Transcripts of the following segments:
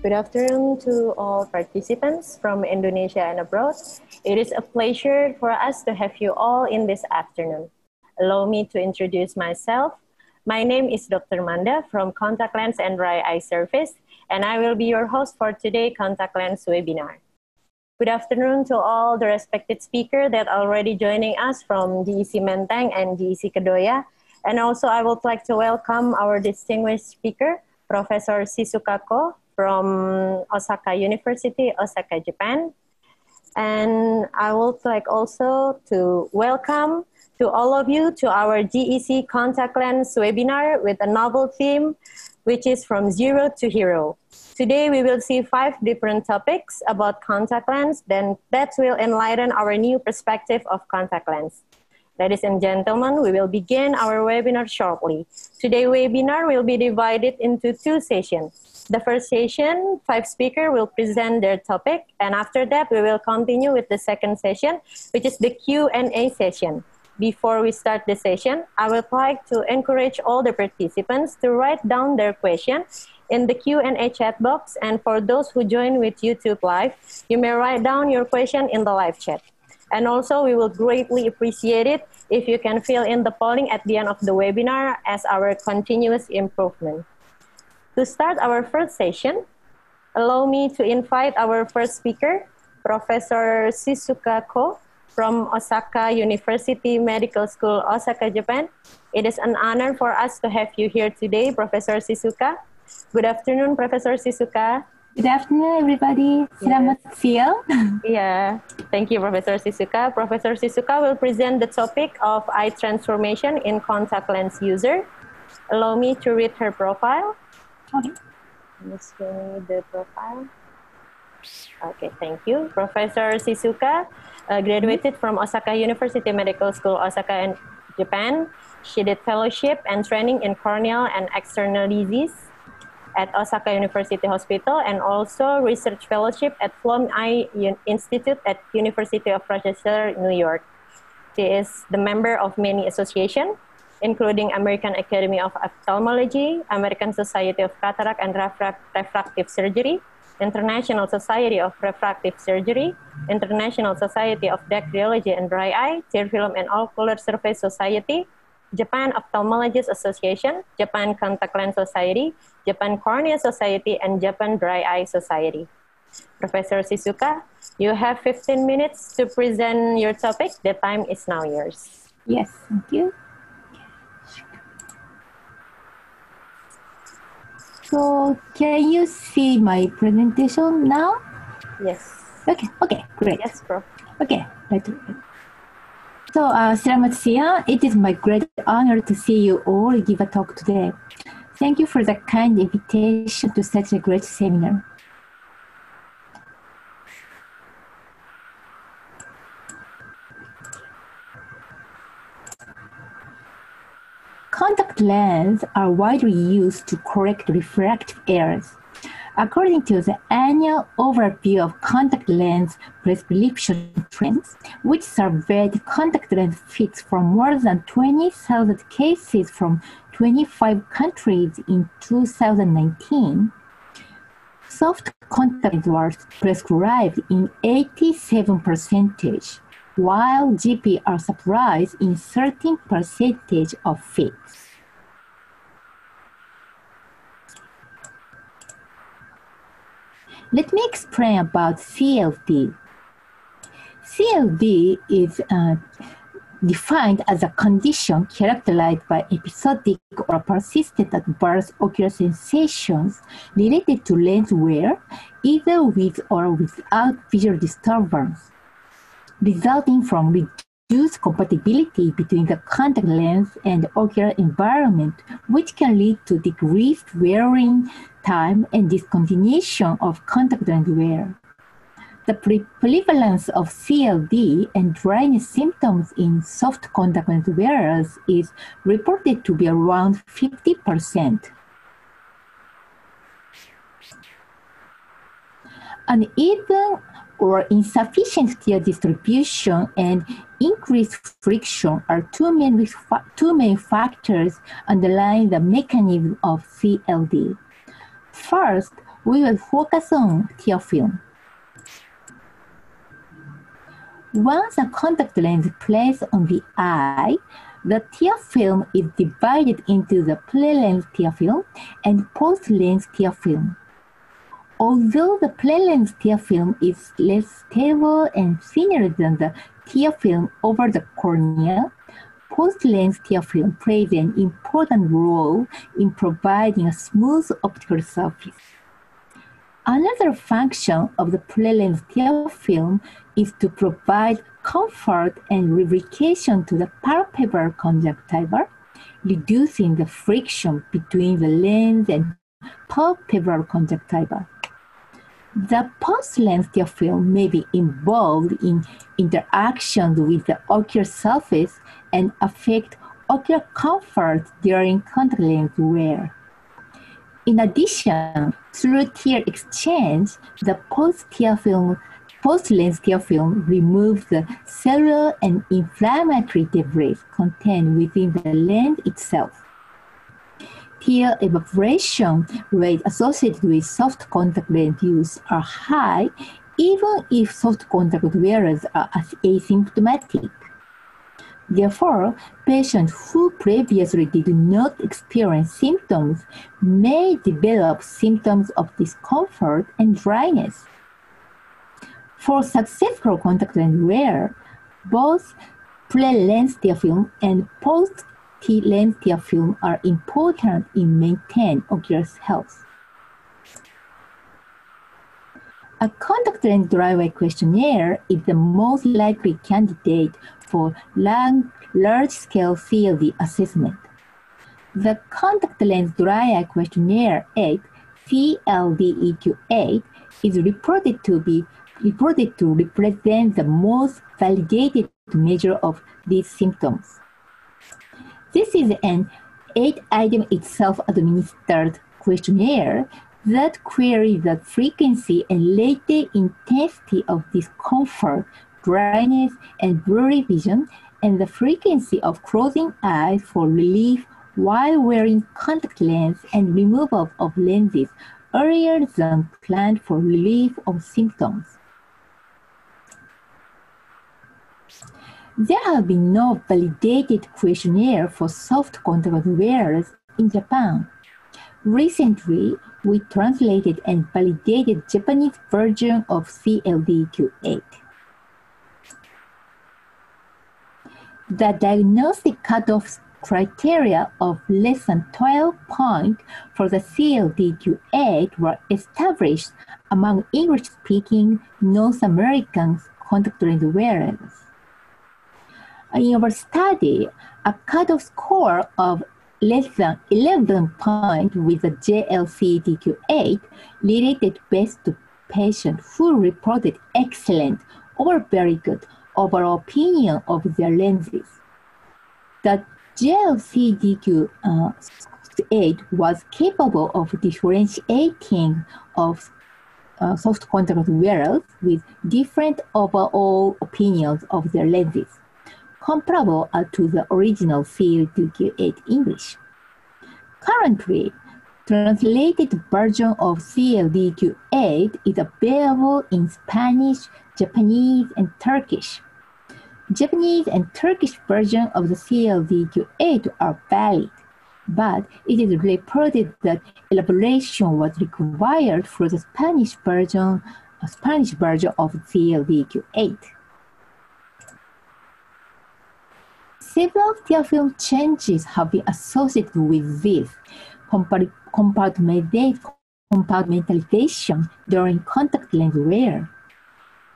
Good afternoon to all participants from Indonesia and abroad. It is a pleasure for us to have you all in this afternoon. Allow me to introduce myself. My name is Dr. Manda from Contact Lens and Dry Eye Service, and I will be your host for today's Contact Lens webinar. Good afternoon to all the respected speakers that are already joining us from JEC Menteng and JEC Kedoya. And also I would like to welcome our distinguished speaker, Professor Shizuka Ko, from Osaka University, Osaka, Japan. And I would like also to welcome to all of you to our JEC Contact Lens webinar with a novel theme, which is From Zero to Hero. Today we will see 5 different topics about contact lens, then that will enlighten our new perspective of contact lens. Ladies and gentlemen, we will begin our webinar shortly. Today's webinar will be divided into 2 sessions. The first session, 5 speakers will present their topic, and after that, we will continue with the second session, which is the Q&A session. Before we start the session, I would like to encourage all the participants to write down their question in the Q&A chat box, and for those who join with YouTube Live, you may write down your question in the live chat. And also, we will greatly appreciate it if you can fill in the polling at the end of the webinar as our continuous improvement. To start our first session, allow me to invite our first speaker, Professor Shizuka Ko from Osaka University Medical School, Osaka, Japan. It is an honor for us to have you here today, Professor Shizuka. Good afternoon, Professor Shizuka. Good afternoon, everybody. Selamat siang. Yeah, thank you, Professor Shizuka. Professor Shizuka will present the topic of eye transformation in contact lens user. Allow me to read her profile. Okay. Let's show me the profile. Okay, thank you. Professor Shizuka graduated from Osaka University Medical School, Osaka, and Japan. She did fellowship and training in corneal and external disease at Osaka University Hospital, and also research fellowship at Flom Eye Institute at University of Rochester, New York. She is the member of many associations, including American Academy of Ophthalmology, American Society of Cataract and Refractive Surgery, International Society of Refractive Surgery, International Society of Dactyology and Dry Eye, Tear Film and Ocular Surface Society, Japan Ophthalmologist Association, Japan Contact Lens Society, Japan Cornea Society, and Japan Dry Eye Society. Professor Shizuka, you have 15 minutes to present your topic. The time is now yours. Yes, thank you. So, can you see my presentation now? Yes. Okay, great. Yes, Prof. Okay, right. So, selamat siang. It is my great honor to see you all give a talk today. Thank you for the kind invitation to such a great seminar. Contact lenses are widely used to correct refractive errors. According to the annual overview of contact lens prescription trends, which surveyed contact lens fits from more than 20,000 cases from 25 countries in 2019, soft contact lenses were prescribed in 87%, while GP are surprised in certain percentage of fits. Let me explain about CLD. CLD is defined as a condition characterized by episodic or persistent adverse ocular sensations related to lens wear, either with or without visual disturbance, resulting from reduced compatibility between the contact lens and the ocular environment, which can lead to decreased wearing time and discontinuation of contact lens wear. The prevalence of CLD and dryness symptoms in soft contact lens wearers is reported to be around 50%. Uneven or insufficient tear distribution and increased friction are two main factors underlying the mechanism of CLD. First, we will focus on tear film. Once a contact lens is placed on the eye, the tear film is divided into the pre-lens tear film and post-lens tear film. Although the pre-lens tear film is less stable and thinner than the tear film over the cornea, post-lens tear film plays an important role in providing a smooth optical surface. Another function of the pre-lens tear film is to provide comfort and lubrication to the palpebral conjunctiva, reducing the friction between the lens and palpebral conjunctiva. The post-lens tear film may be involved in interactions with the ocular surface and affect ocular comfort during contact lens wear. In addition, through tear exchange, the post-lens tear film removes the cellular and inflammatory debris contained within the lens itself. Tear evaporation rates associated with soft contact lens use are high, even if soft contact wearers are asymptomatic. Therefore, patients who previously did not experience symptoms may develop symptoms of discomfort and dryness. For successful contact lens wear, both pre-lens tear film and post-lens tear film are important in maintaining ocular health. A contact lens dry eye questionnaire is the most likely candidate for large-scale CLD assessment. The contact lens dry eye questionnaire 8, CLDEQ8, is reported to represent the most validated measure of these symptoms. This is an 8-item self-administered questionnaire that queries the frequency and latent intensity of discomfort, dryness, and blurry vision, and the frequency of closing eyes for relief while wearing contact lens and removal of lenses earlier than planned for relief of symptoms. There have been no validated questionnaire for soft contact wearers in Japan. Recently, we translated and validated Japanese version of CLDEQ8. The diagnostic cutoff criteria of less than 12 points for the CLDEQ8 were established among English-speaking North American contact lens wearers. In our study, a cutoff score of less than 11 points with the JLCDQ8 related best to patients who reported excellent or very good overall opinion of their lenses. The JLCDQ8 was capable of differentiating of soft contact wearers with different overall opinions of their lenses, comparable to the original CLDEQ8 English. Currently, translated version of CLDEQ8 is available in Spanish, Japanese, and Turkish. Japanese and Turkish versions of the CLDQ8 are valid, but it is reported that elaboration was required for the Spanish version of CLDQ8. Several tear film changes have been associated with this compartmentalization during contact lens wear.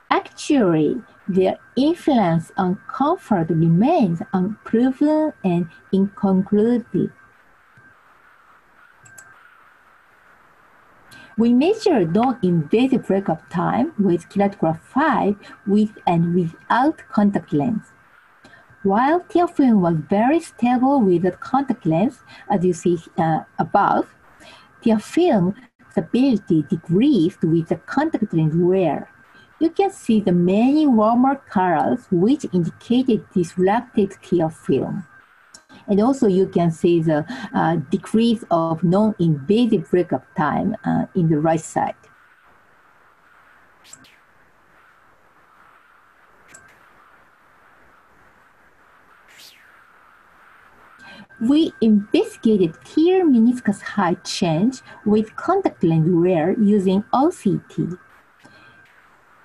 Actually, their influence on comfort remains unproven and inconclusive. We measure non-invasive breakup time with Lenticular 5 with and without contact lens. While tear film was very stable with the contact lens, as you see above, tear film stability decreased with the contact lens wear. You can see the many warmer colors which indicated disrupted tear film. And also you can see the decrease of non-invasive breakup time in the right side. We investigated tear meniscus height change with contact lens wear using OCT.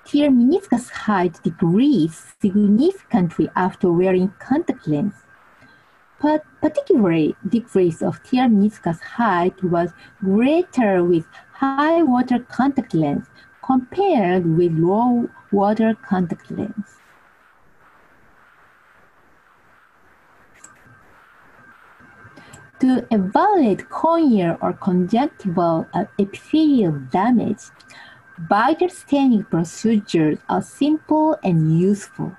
Tear meniscus height decreased significantly after wearing contact lens. But particularly, decrease of tear meniscus height was greater with high water contact lens compared with low water contact lens. To evaluate corneal or conjunctival epithelial damage, vital staining procedures are simple and useful.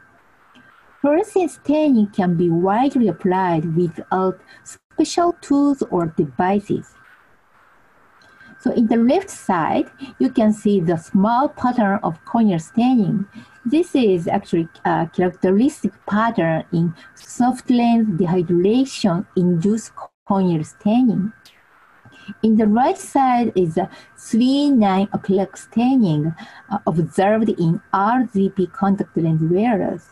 Fluorescein staining can be widely applied without special tools or devices. So in the left side, you can see the small pattern of corneal staining. This is actually a characteristic pattern in soft lens dehydration-induced corneal staining. In the right side is a 3-9 o'clock staining observed in RGP contact lens wearers.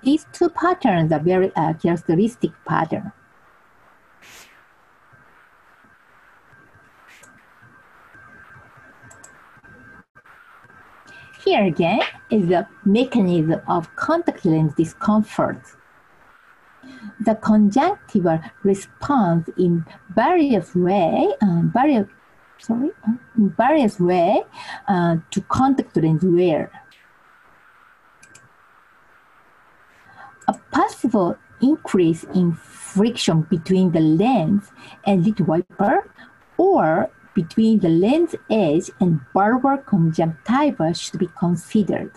These two patterns are very characteristic patterns. Here again is the mechanism of contact lens discomfort. The conjunctiva responds in various ways to contact lens wear. A possible increase in friction between the lens and lid wiper or between the lens edge and bulbar conjunctiva should be considered.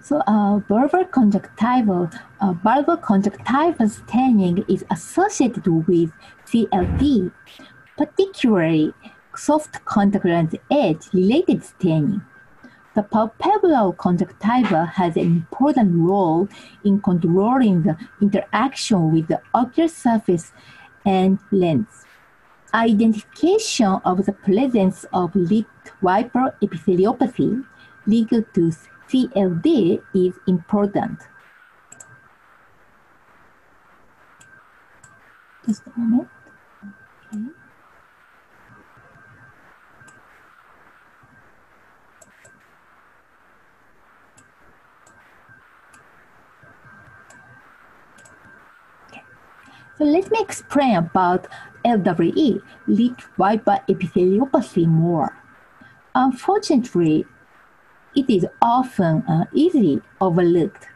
So bulbar conjunctival staining is associated with CLD, particularly soft contact lens edge-related staining. The palpebral conjunctiva has an important role in controlling the interaction with the ocular surface and lens. Identification of the presence of lid wiper epitheliopathy linked to CLD is important. Just a moment. Okay. So let me explain about LWE, lid wiper epitheliopathy, more. Unfortunately, it is often easily overlooked.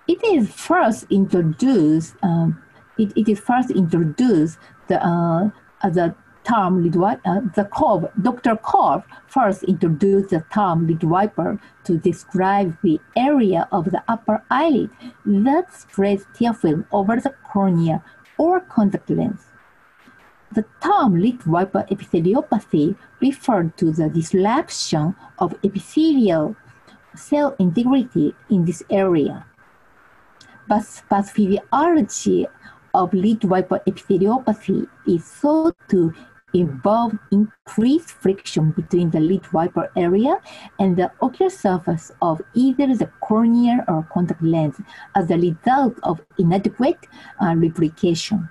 It is first introduced. The term lid wiper. Dr. Korb first introduced the term lid wiper to describe the area of the upper eyelid that spreads tear film over the cornea or contact lens. The term lid wiper epitheliopathy referred to the disruption of epithelial cell integrity in this area. pathophysiology of lid wiper epitheliopathy is thought to involve increased friction between the lid wiper area and the ocular surface of either the cornea or contact lens as a result of inadequate lubrication.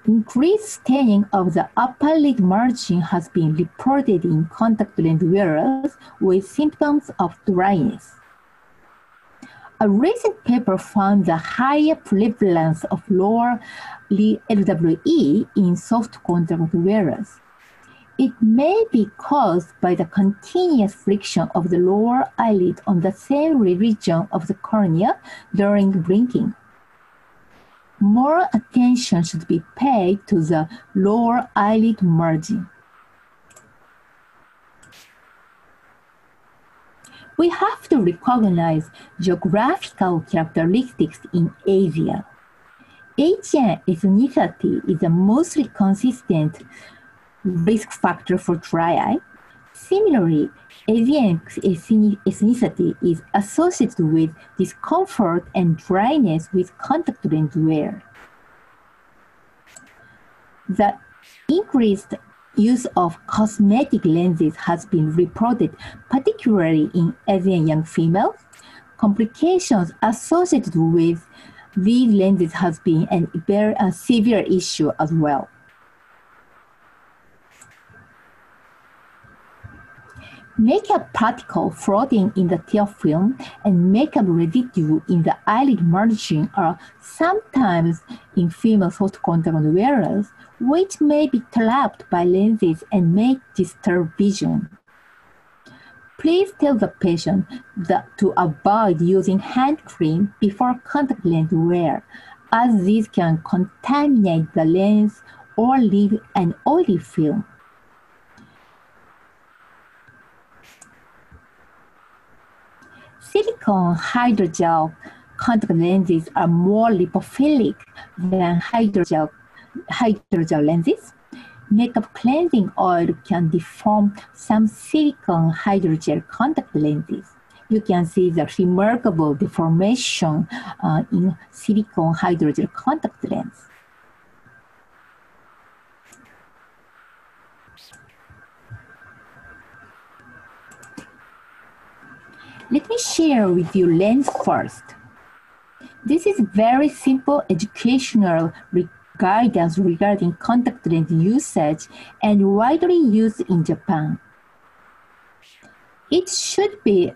Increased staining of the upper lid margin has been reported in contact lens wearers with symptoms of dryness. A recent paper found the higher prevalence of lower LWE in soft contact wearers. It may be caused by the continuous friction of the lower eyelid on the same region of the cornea during blinking. More attention should be paid to the lower eyelid margin. We have to recognize geographical characteristics in Asia. Asian ethnicity is the most consistent risk factor for dry eye. Similarly, Asian ethnicity is associated with discomfort and dryness with contact lens wear. The increased use of cosmetic lenses has been reported, particularly in Asian young females. Complications associated with these lenses has been a severe issue as well. Makeup particle floating in the tear film and makeup residue in the eyelid margin are sometimes in female soft contact wearers, which may be trapped by lenses and may disturb vision. Please tell the patient to avoid using hand cream before contact lens wear, as these can contaminate the lens or leave an oily film. Silicone hydrogel contact lenses are more lipophilic than hydrogel lenses. Makeup cleansing oil can deform some silicone hydrogel contact lenses. You can see the remarkable deformation in silicone hydrogel contact lens. Let me share with you lens first. This is very simple educational guidance regarding contact lens usage and widely used in Japan. It should be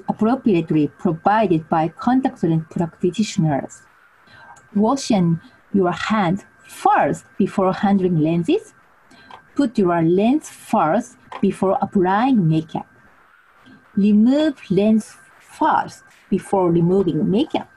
appropriately provided by contact lens practitioners. Washing your hands first before handling lenses. Put your lens first before applying makeup. Remove lens first before removing makeup.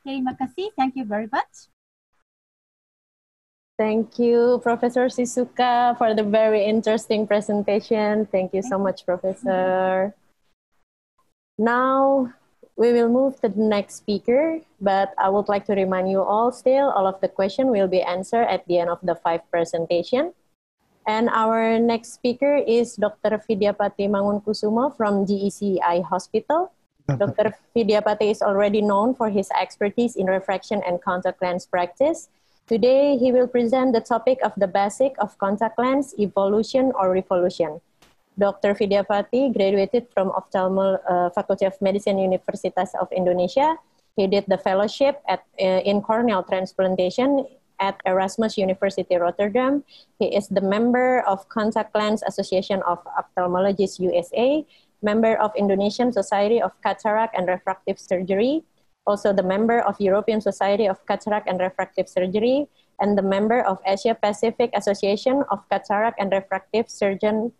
Terima kasih. Thank you very much. Thank you, Professor Shizuka, for the very interesting presentation. Thank you so much, Professor. Now, we will move to the next speaker, but I would like to remind you all still, all of the questions will be answered at the end of the 5 presentation. And our next speaker is Dr. Vidyapati Mangunkusumo from JEC Eye Hospital. Dr. Vidyapati is already known for his expertise in refraction and contact lens practice. Today, he will present the topic of the basic of contact lens, evolution or revolution. Dr. Vidyapati graduated from Faculty of Medicine, Universitas of Indonesia. He did the fellowship in corneal transplantation at Erasmus University Rotterdam. He is the member of Contact Lens Association of Ophthalmologists USA, member of Indonesian Society of Cataract and Refractive Surgery, also the member of European Society of Cataract and Refractive Surgery, and the member of Asia Pacific Association of Cataract and Refractive Surgeon.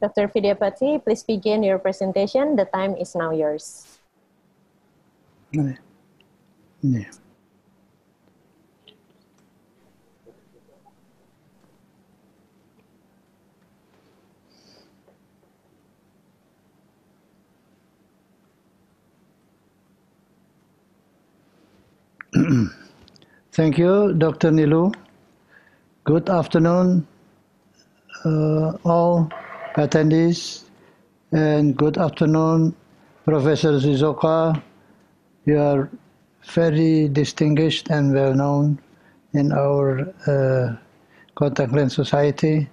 Dr. Vidyapati, please begin your presentation. The time is now yours. Yeah. Thank you, Dr. Nilu. Good afternoon, all attendees, and good afternoon, Professor Shizuoka. You are very distinguished and well known in our Contact Lens Society,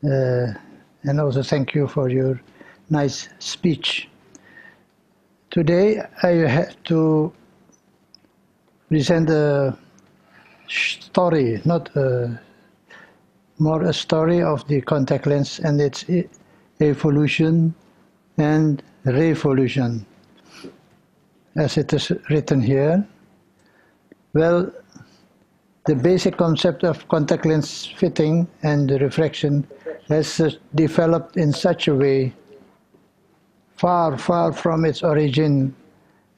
and also thank you for your nice speech. Today I have to present a story, not more a story of the contact lens and its evolution and revolution, as it is written here. Well, the basic concept of contact lens fitting and refraction has developed in such a way, far from its origin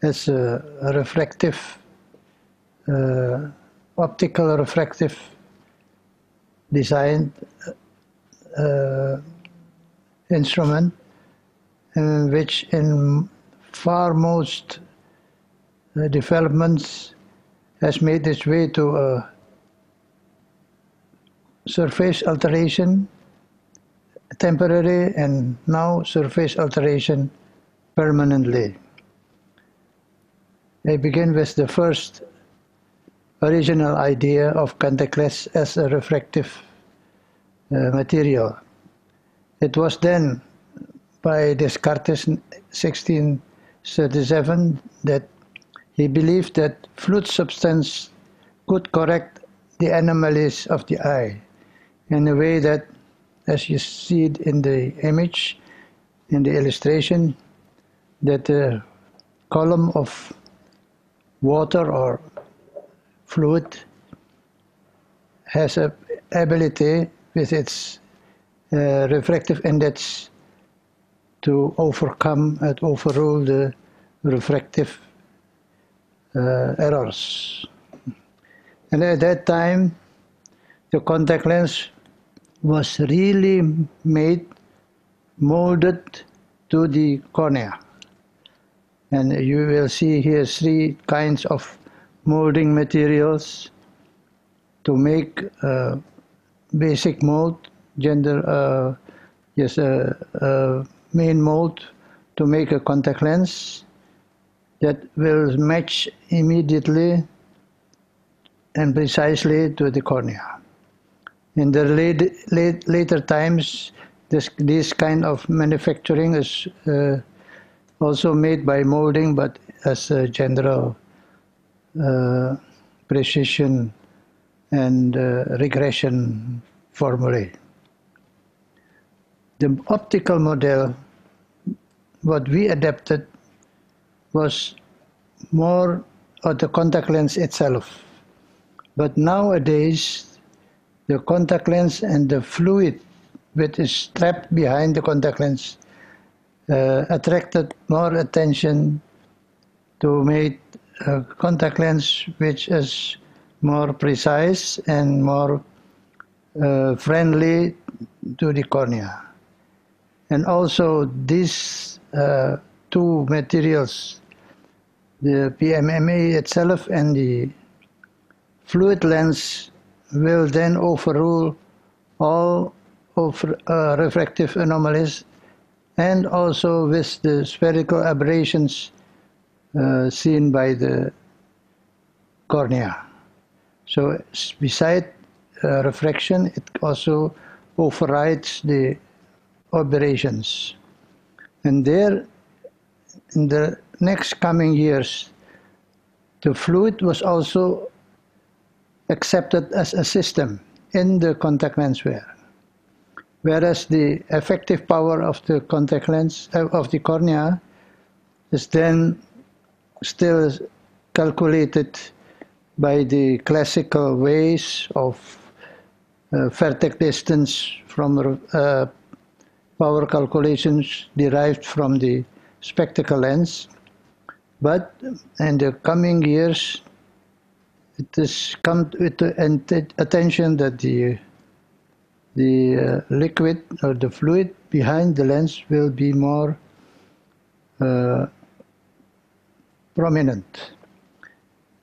as a refractive, optical refractive designed instrument, which in far most developments has made its way to a surface alteration, temporary, and now surface alteration permanently. I begin with the first original idea of contact lens as a refractive material. It was then by Descartes in 1637 that he believed that fluid substance could correct the anomalies of the eye in a way that, as you see it in the image, in the illustration, that a column of water or fluid has an ability with its refractive index to overcome and overrule the refractive errors. And at that time, the contact lens was really molded to the cornea. And you will see here 3 kinds of molding materials to make basic mold, main mold to make a contact lens that will match immediately and precisely to the cornea. In the later times, this kind of manufacturing is also made by molding, but as a general precision and regression formulae. The optical model, what we adapted, was more of the contact lens itself. But nowadays, the contact lens and the fluid which is strapped behind the contact lens attracted more attention to make a contact lens which is more precise and more friendly to the cornea. And also these 2 materials, the PMMA itself and the fluid lens, will then overrule all of refractive anomalies, and also with the spherical aberrations seen by the cornea. So beside refraction, it also overrides the operations. And there, in the next coming years, the fluid was also accepted as a system in the contact lens wear. Whereas the effective power of the contact lens, of the cornea, is then still calculated by the classical ways of vertex distance from power calculations derived from the spectacle lens. But in the coming years, it has come with the attention that the liquid or the fluid behind the lens will be more prominent.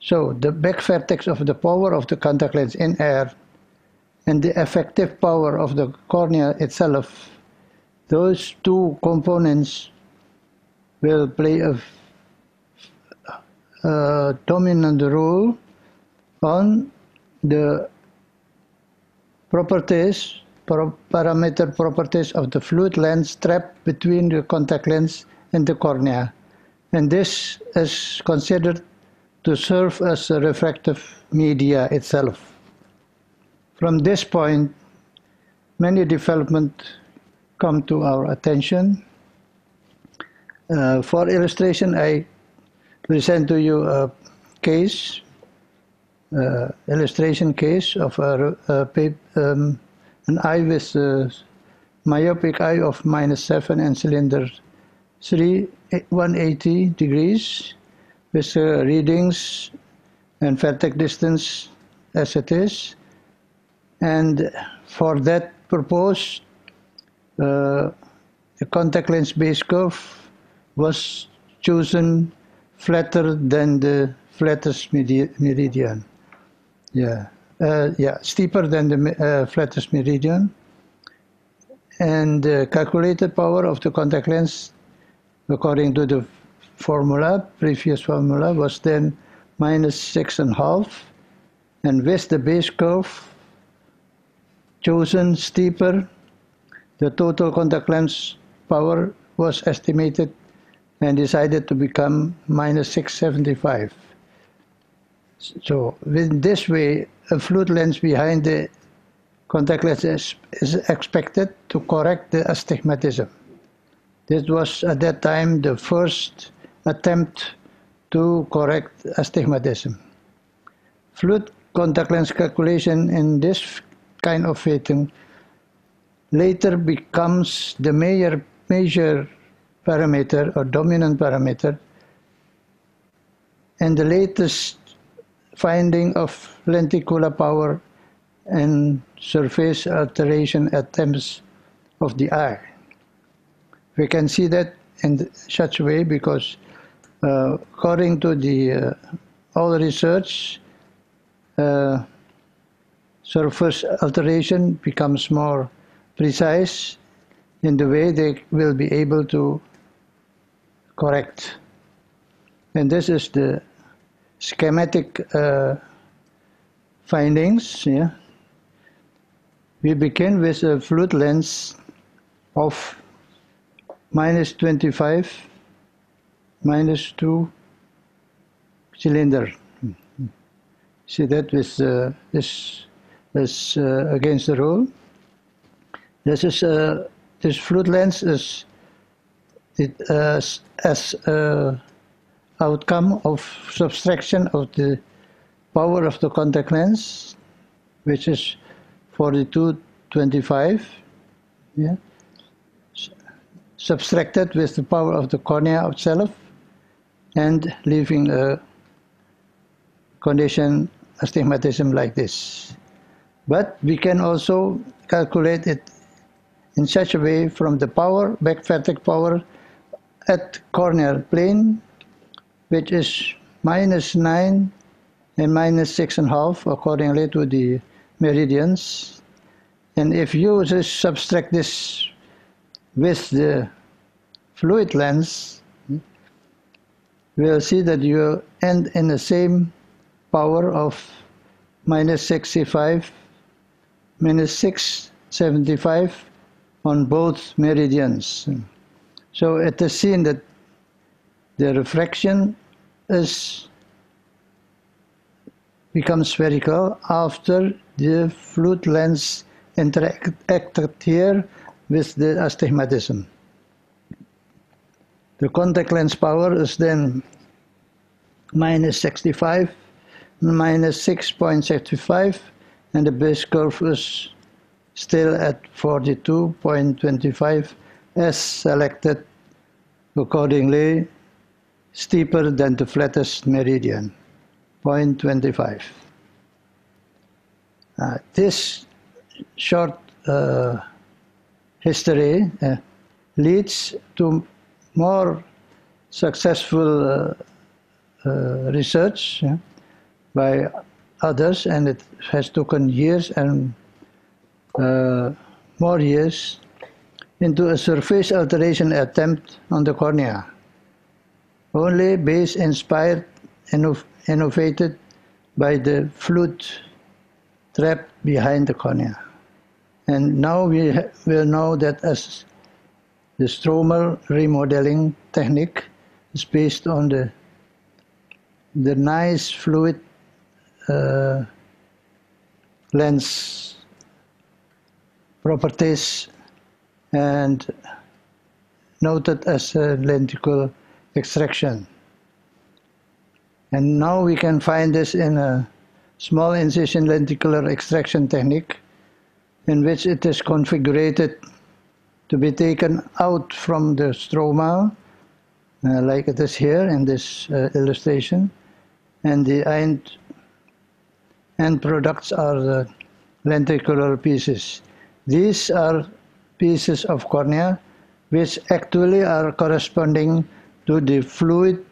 So the back vertex of the power of the contact lens in air and the effective power of the cornea itself, those two components will play a dominant role on the properties, parameter properties of the fluid lens trapped between the contact lens and the cornea. And this is considered to serve as a refractive media itself. From this point, many developments come to our attention. For illustration, I present to you a case, illustration case of an eye with a myopic eye of -7 and cylinder 3, 180 degrees, with readings and vertex distance as it is. And for that purpose, the contact lens base curve was chosen flatter than the flattest meridian. Steeper than the flattest meridian. And the calculated power of the contact lens, according to the previous formula, was then -6.5. And with the base curve chosen steeper, the total contact lens power was estimated and decided to become -675. So in this way, a fluid lens behind the contact lens is expected to correct the astigmatism. This was at that time the first attempt to correct astigmatism. Fluid contact lens calculation in this kind of fitting later becomes the major parameter or dominant parameter, and the latest finding of lenticular power and surface alteration attempts of the eye. We can see that in such a way because according to the all research, surface alteration becomes more precise in the way they will be able to correct. And this is the schematic findings. Yeah. We begin with a fluid lens of -25, -2 cylinder. See that with this is against the rule. This is this fluid lens is as outcome of subtraction of the power of the contact lens, which is 4225, yeah, subtracted with the power of the cornea itself, and leaving a condition astigmatism like this. But we can also calculate it in such a way from the power, back vertex power at corneal plane, which is -9 and -6.5 accordingly to the meridians. And if you just subtract this with the fluid lens, we'll see that you end in the same power of -65, -6 75 on both meridians. So it is seen that the refraction becomes spherical after the fluid lens interacted here with the astigmatism. The contact lens power is then minus 65, minus 6.65, and the base curve is still at 42.25 as selected accordingly, steeper than the flattest meridian, 0.25. This short history leads to more successful research by others, and it has taken years and more years into a surface alteration attempt on the cornea, only base inspired, innovated by the fluid trapped behind the cornea. And now we will know that as the stromal remodeling technique is based on the nice fluid lens properties and noted as a lenticular extraction. And now we can find this in a small incision lenticular extraction technique in which it is configured to be taken out from the stroma, like it is here in this illustration, and the end products are the lenticular pieces. These are pieces of cornea which actually are corresponding to the fluid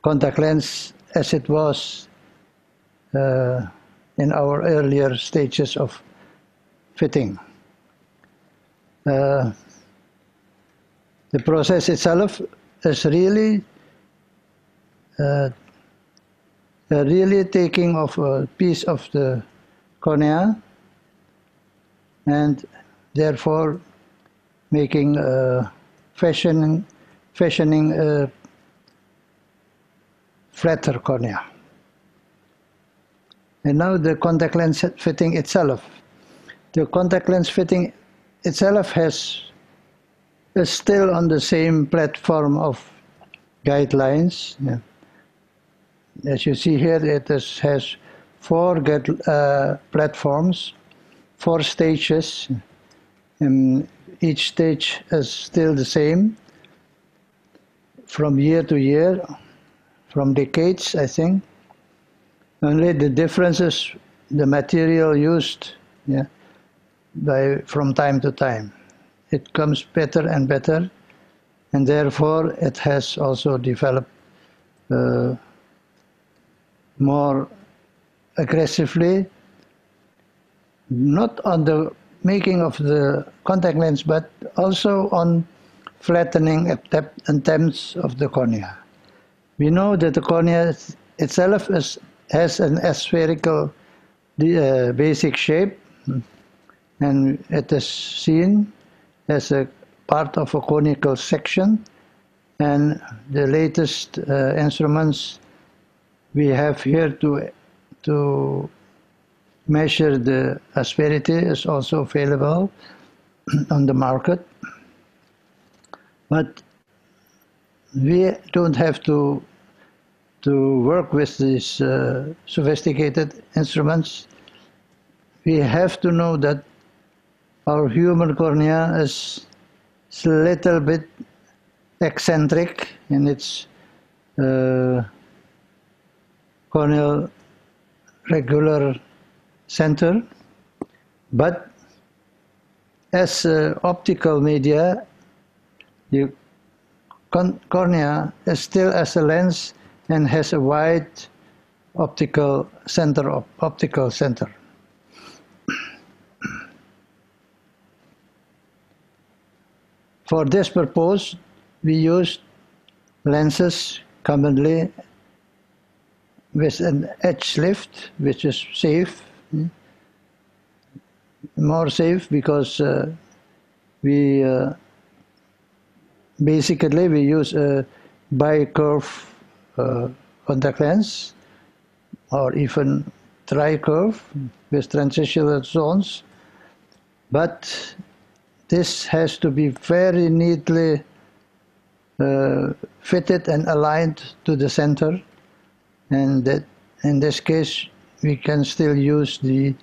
contact lens as it was in our earlier stages of fitting. The process itself is really taking of a piece of the cornea and therefore making fashioning a flatter cornea. And now the contact lens fitting itself. The contact lens fitting itself is still on the same platform of guidelines. Yeah. As you see here, it has four platforms, 4 stages. Each stage is still the same from year to year, from decades, I think. Only the difference is the material used, yeah, from time to time. It comes better and better, and therefore it has also developed more aggressively, not on the making of the contact lens, but also on flattening attempts of the cornea. We know that the cornea itself has an aspherical basic shape, and it is seen as a part of a conical section, and the latest instruments we have here to measure the asperity is also available on the market. But we don't have to work with these sophisticated instruments. We have to know that our human cornea is a little bit eccentric in its corneal regular center, but as optical media, the cornea is still as a lens and has a wide optical center. For this purpose, we use lenses commonly with an edge lift, which is safe, more safe because we basically we use a bicurve contact lens or even tricurve with transitional zones, but this has to be very neatly fitted and aligned to the center, and that in this case we can still use the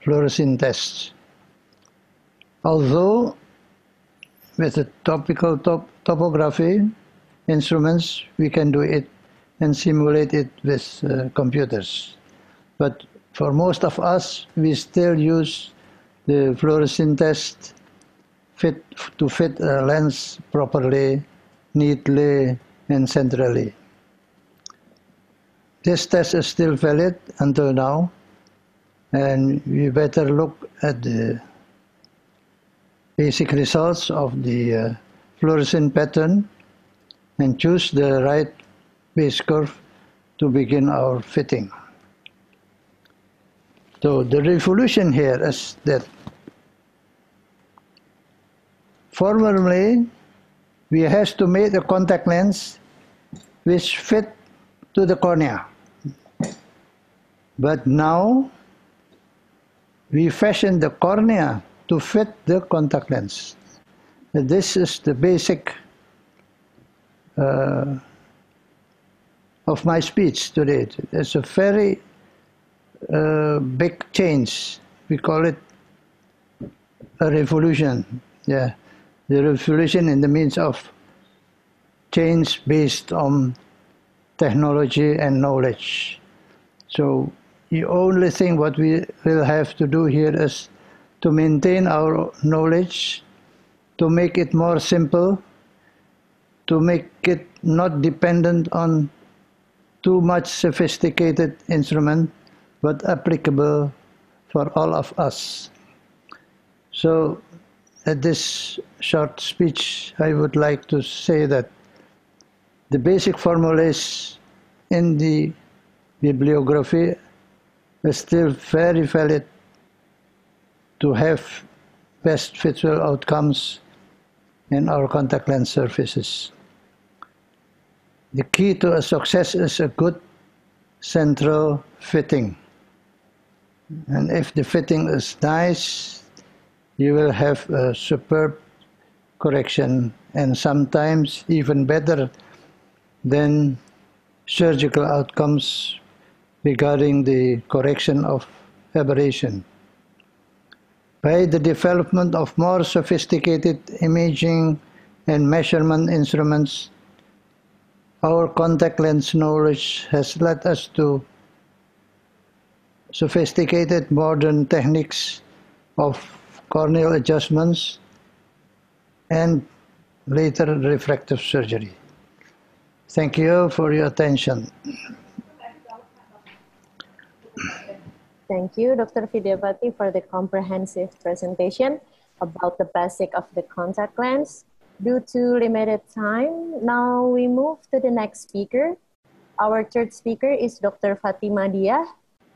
fluorescein tests. Although with the topography instruments we can do it and simulate it with computers. But for most of us, we still use the fluorescein test to fit a lens properly, neatly, and centrally. This test is still valid until now, and we better look at the basic results of the fluorescein pattern and choose the right base curve to begin our fitting. So the revolution here is that formerly we have to make a contact lens which fit to the cornea, but now we fashion the cornea to fit the contact lens. This is the basic of my speech today. It's a very big change. We call it a revolution. Yeah, the revolution in the means of change based on technology and knowledge. So the only thing what we will have to do here is to maintain our knowledge, to make it more simple, to make it not dependent on too much sophisticated instrument, but applicable for all of us. So at this short speech, I would like to say that the basic formulas in the bibliography are still very valid to have best visual outcomes in our contact lens surfaces. The key to a success is a good central fitting. And if the fitting is nice, you will have a superb correction, and sometimes even better than surgical outcomes regarding the correction of aberration. By the development of more sophisticated imaging and measurement instruments, our contact lens knowledge has led us to sophisticated modern techniques of corneal adjustments and later refractive surgery. Thank you for your attention. Thank you, Dr. Epitheliopathy, for the comprehensive presentation about the basic of the contact lens. Due to limited time, now we move to the next speaker. Our third speaker is Dr. Fatima Dia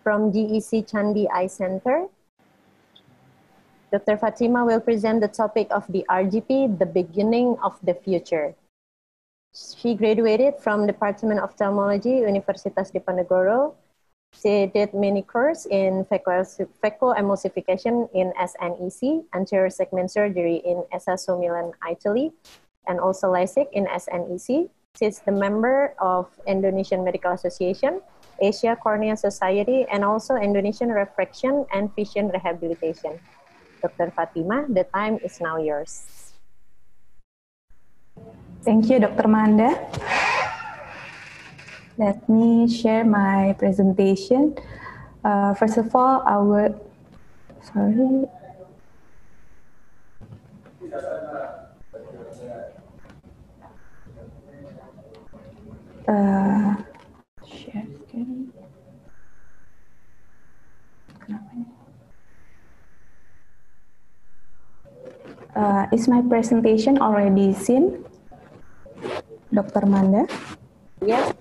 from JEC Chandy Eye Center. Dr. Fatima will present the topic of the RGP, the beginning of the future. She graduated from Department of Ophthalmology, Universitas Diponegoro. She did mini course in phacoemulsification in SNEC, anterior segment surgery in Essasso Milan, Italy, and also LASIK in SNEC. She's the member of Indonesian Medical Association, Asia Cornea Society, and also Indonesian Refraction and Vision Rehabilitation. Dr. Fatima, the time is now yours. Thank you, Dr. Manda. Let me share my presentation. First of all, I would, share screen. Is my presentation already seen, Dr. Manda? Yes.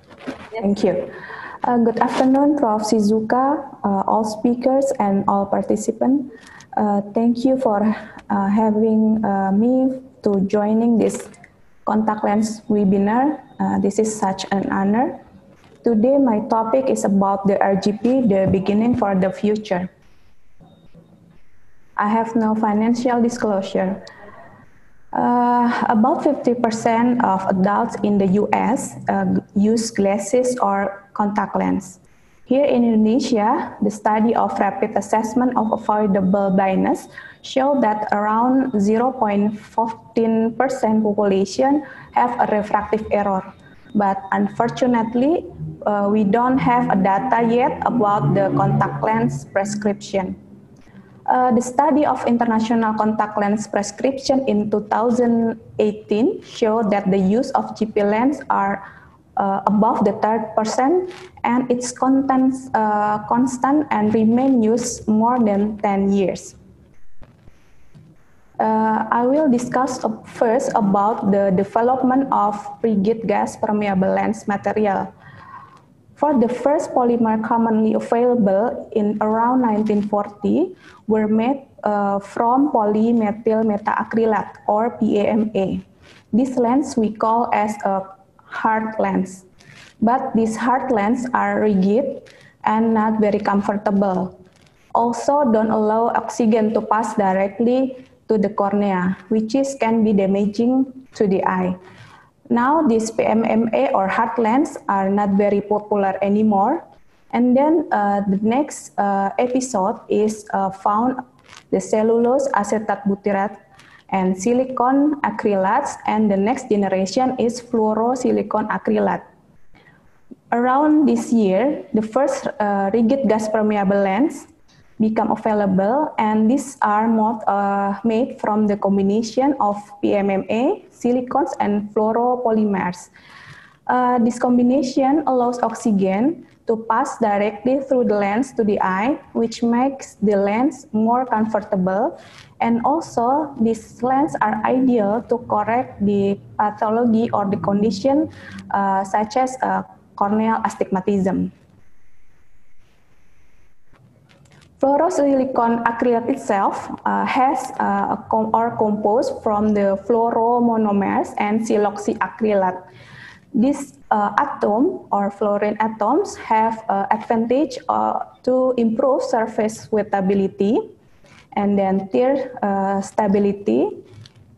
Thank you. Good afternoon, Prof. Shizuka, all speakers and all participants. Thank you for having me to joining this contact lens webinar. This is such an honor. Today, my topic is about the RGP, the beginning for the future. I have no financial disclosure. About 50% of adults in the US use glasses or contact lens. Here in Indonesia, the study of rapid assessment of avoidable blindness showed that around 0.14% population have a refractive error. But unfortunately, we don't have a data yet about the contact lens prescription. The study of international contact lens prescription in 2018 showed that the use of GP lens are above the 30% and its contents constant and remain used more than 10 years. I will discuss first about the development of rigid gas permeable lens material. For the first polymer commonly available in around 1940 were made from polymethyl metaacrylate or PAMA. This lens we call as a hard lens. But these hard lenses are rigid and not very comfortable. Also don't allow oxygen to pass directly to the cornea, which can be damaging to the eye. Now these PMMA or hard lens are not very popular anymore. And then the next episode is found the cellulose acetate butyrate and silicon acrylates, and the next generation is fluorosilicon acrylate. Around this year, the first rigid gas permeable lens become available, and these are made from the combination of PMMA, silicons, and fluoropolymers. This combination allows oxygen to pass directly through the lens to the eye, which makes the lens more comfortable. And also, these lenses are ideal to correct the pathology or the condition such as corneal astigmatism. Fluorosilicon acrylate itself has or composed from the fluoromonomers and siloxyacrylate. These atom or fluorine atoms have advantage to improve surface wettability and then tear stability,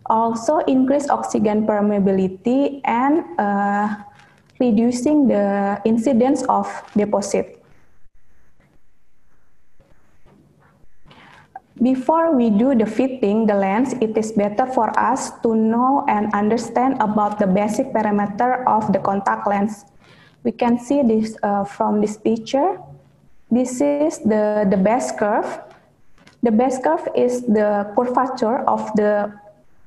also increase oxygen permeability and reducing the incidence of deposit. Before we do the fitting the lens, it is better for us to know and understand about the basic parameter of the contact lens. We can see this from this picture. This is the base curve. The base curve is the curvature of the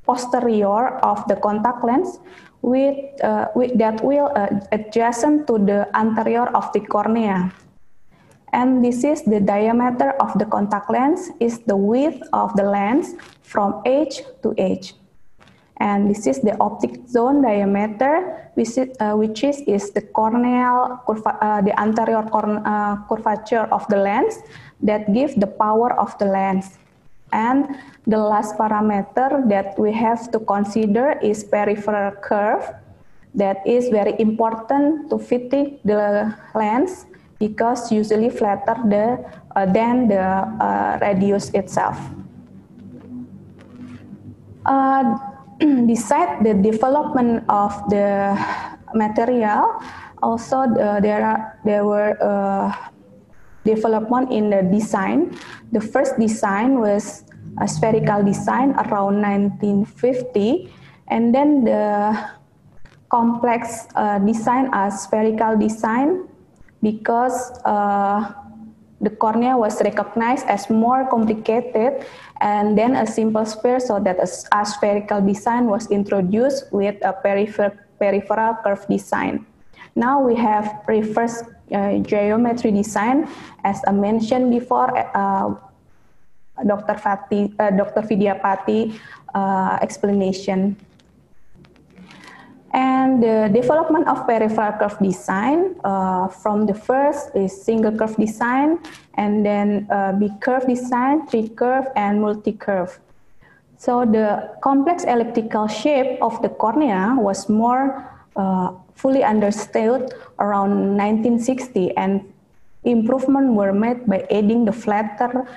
posterior of the contact lens that will adjacent to the anterior of the cornea. And this is the diameter of the contact lens, is the width of the lens from edge to edge. And this is the optic zone diameter, which is the corneal, the anterior curvature of the lens that gives the power of the lens. And the last parameter that we have to consider is peripheral curve. That is very important to fitting the lens, because usually flatter than the radius itself. Besides the development of the material, also there were development in the design. The first design was a spherical design around 1950, and then the complex design as spherical design, because the cornea was recognized as more complicated, and then a simple sphere, so that a spherical design was introduced with a peripheral curve design. Now we have reverse geometry design, as I mentioned before, Dr. Vidyapati explanation. And the development of peripheral curve design, from the first is single curve design, and then big curve design, three curve, and multi-curve. So the complex elliptical shape of the cornea was more fully understood around 1960, and improvements were made by adding the flatter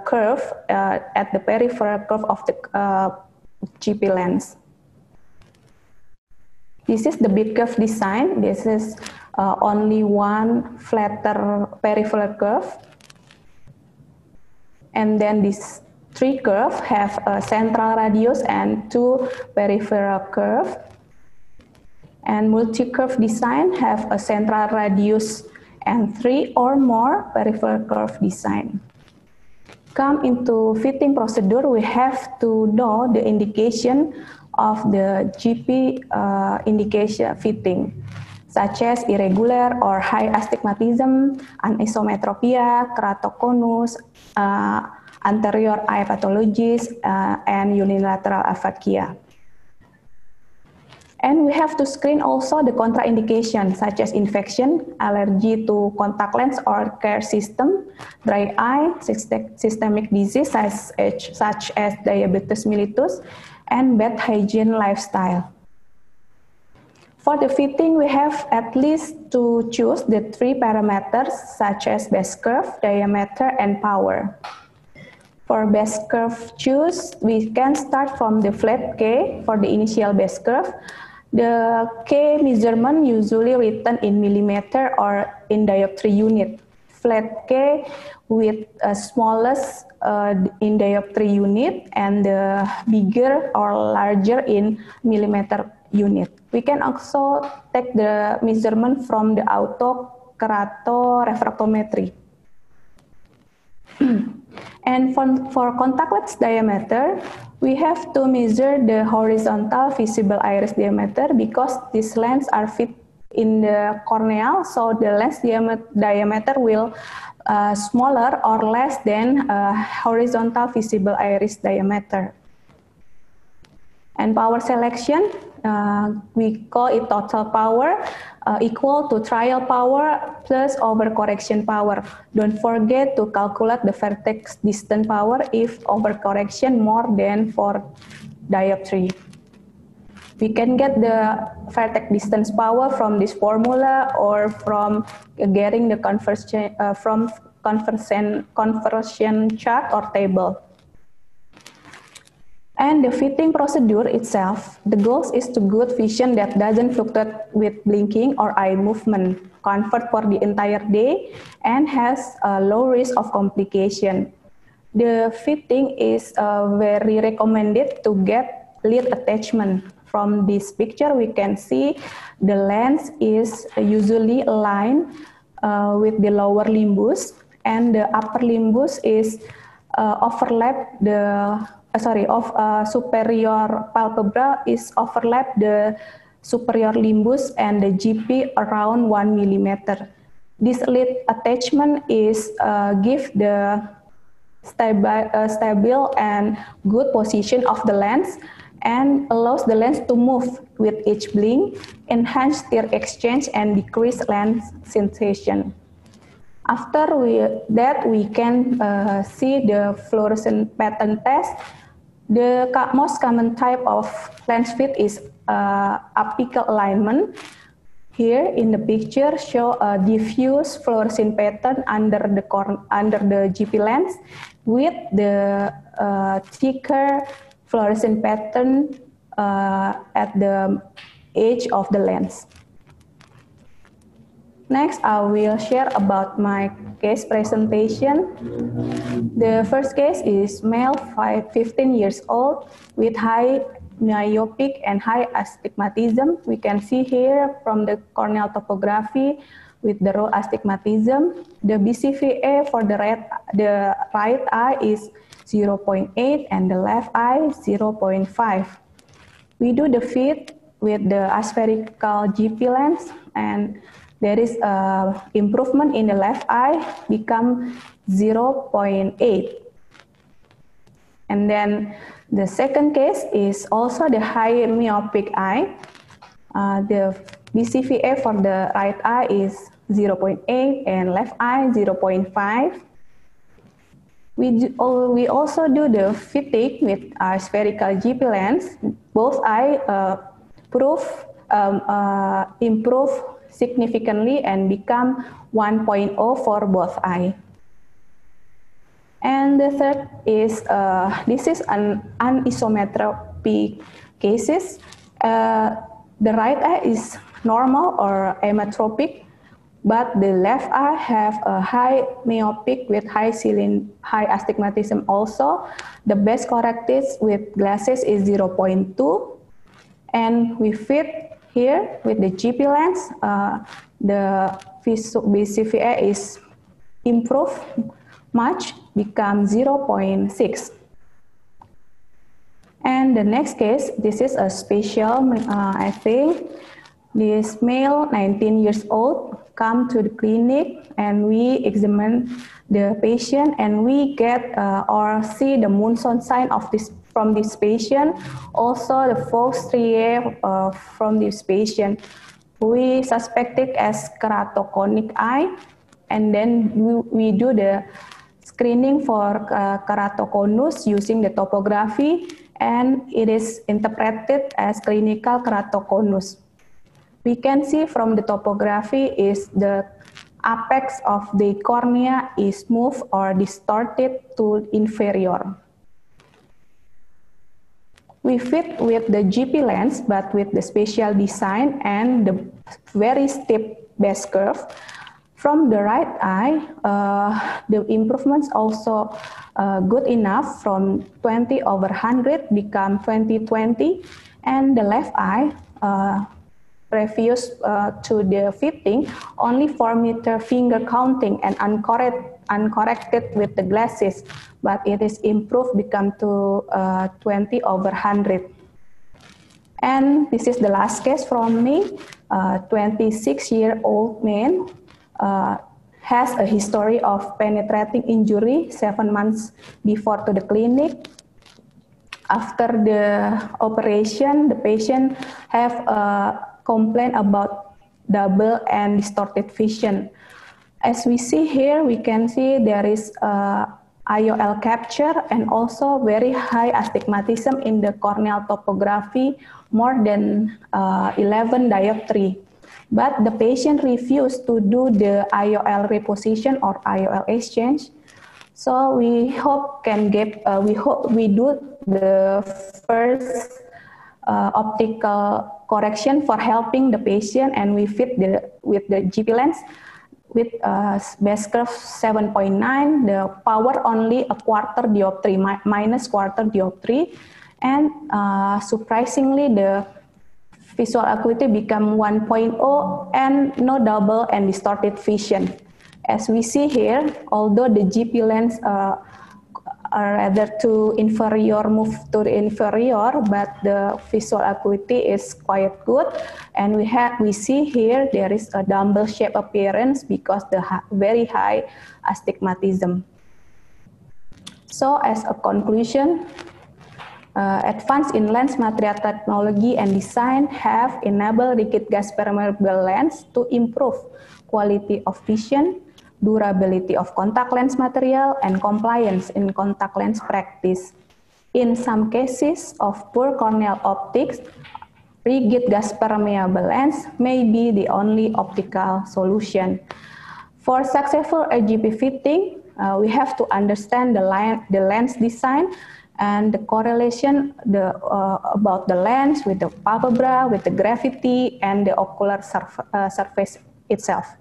curve at the peripheral curve of the GP lens. This is the big curve design. This is only one flatter peripheral curve. And then this three curve have a central radius and two peripheral curve. And multi-curve design have a central radius and three or more peripheral curve design. Come into fitting procedure, we have to know the indication of the GP indication fitting, such as irregular or high astigmatism, anisometropia, keratoconus, anterior eye pathologies, and unilateral aphakia. And we have to screen also the contraindications such as infection, allergy to contact lens or care system, dry eye, systemic disease such as diabetes mellitus, and bad hygiene lifestyle. For the fitting, we have at least to choose the three parameters such as base curve, diameter, and power. For base curve choose, we can start from the flat K for the initial base curve. The K measurement usually written in millimeter or in dioptry unit. Flat K with smallest in dioptry unit and the bigger or larger in millimeter unit. We can also take the measurement from the auto-keratorefractometry. And for contact lens diameter, we have to measure the horizontal visible iris diameter because these lenses are fit in the corneal, so the lens diameter will smaller or less than horizontal visible iris diameter. And power selection, we call it total power, equal to trial power plus overcorrection power. Don't forget to calculate the vertex distance power if overcorrection more than 4 dioptry. We can get the vertex distance power from this formula or from getting the conversion chart or table. And the fitting procedure itself, the goal is to good vision that doesn't fluctuate with blinking or eye movement, comfort for the entire day, and has a low risk of complication. The fitting is very recommended to get lid attachment. From this picture, we can see the lens is usually aligned with the lower limbus, and the upper limbus is overlap the superior palpebra is overlap the superior limbus and the GP around 1 millimeter. This lid attachment is give the stable and good position of the lens and allows the lens to move with each blink, enhance tear exchange, and decrease lens sensation. After that, we can see the fluorescent pattern test. The most common type of lens fit is apical alignment. Here in the picture show a diffuse fluorescent pattern under the GP lens with the thicker fluorescent pattern at the edge of the lens. Next, I will share about my case presentation. The first case is male, 15 years old, with high myopic and high astigmatism. We can see here from the corneal topography with the raw astigmatism. The BCVA for the right eye is 0.8 and the left eye 0.5. We do the fit with the aspherical GP lens, and there is improvement in the left eye, become 0.8. And then the second case is also the high myopic eye. The BCVA for the right eye is 0.8 and left eye 0.5. We also do the fitting with our spherical GP lens. Both eye improve significantly and become 1.0 for both eye. And the third is, this is an anisometropy cases. The right eye is normal or ametropic, but the left eye have a high myopic with high astigmatism also. The best corrected with glasses is 0.2. And we fit here with the GP lens, the BCVA is improved much, become 0.6. And the next case, this is a special, I think. This male, 19 years old, come to the clinic and we examine the patient and we get or see the Munson sign of this from this patient, also the false striae from this patient. We suspect it as keratoconic eye, and then we do the screening for keratoconus using the topography, and it is interpreted as clinical keratoconus. We can see from the topography is the apex of the cornea is moved or distorted to inferior. We fit with the GP lens, but with the special design and the very steep base curve. From the right eye, the improvements also good enough from 20/100 become 20/20, and the left eye, previous to the fitting, only 4-meter finger counting and uncorrected with the glasses, but it is improved become to 20/100. And this is the last case from me, 26-year-old man has a history of penetrating injury 7 months before to the clinic. After the operation, the patient have a complaint about double and distorted vision. As we see here, we can see there is IOL capture and also very high astigmatism in the corneal topography, more than 11 dioptry. But the patient refused to do the IOL reposition or IOL exchange. So we hope we do the first optical correction for helping the patient, and we fit with the GP lens with base curve 7.9, the power only a quarter dioptry, minus quarter dioptry, and surprisingly the visual acuity become 1.0 and no double and distorted vision. As we see here, although the GP lens are rather to inferior, move to the inferior, but the visual acuity is quite good. And we see here there is a dumbbell shape appearance because the very high astigmatism. So as a conclusion, advance in lens material technology and design have enabled rigid gas permeable lens to improve quality of vision, durability of contact lens material, and compliance in contact lens practice. In some cases of poor corneal optics, rigid gas permeable lens may be the only optical solution. For successful RGP fitting, we have to understand the lens design and the correlation about the lens with the palpebra, with the gravity, and the ocular surface itself.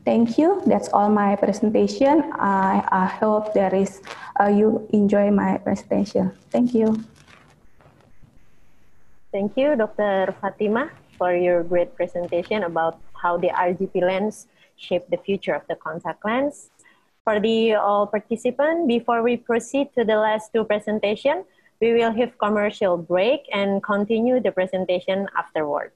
Thank you. That's all my presentation. I hope you enjoy my presentation. Thank you. Thank you, Dr. Fatima, for your great presentation about how the RGP lens shape the future of the contact lens. For all participants, before we proceed to the last two presentations, we will have commercial break and continue the presentation afterward.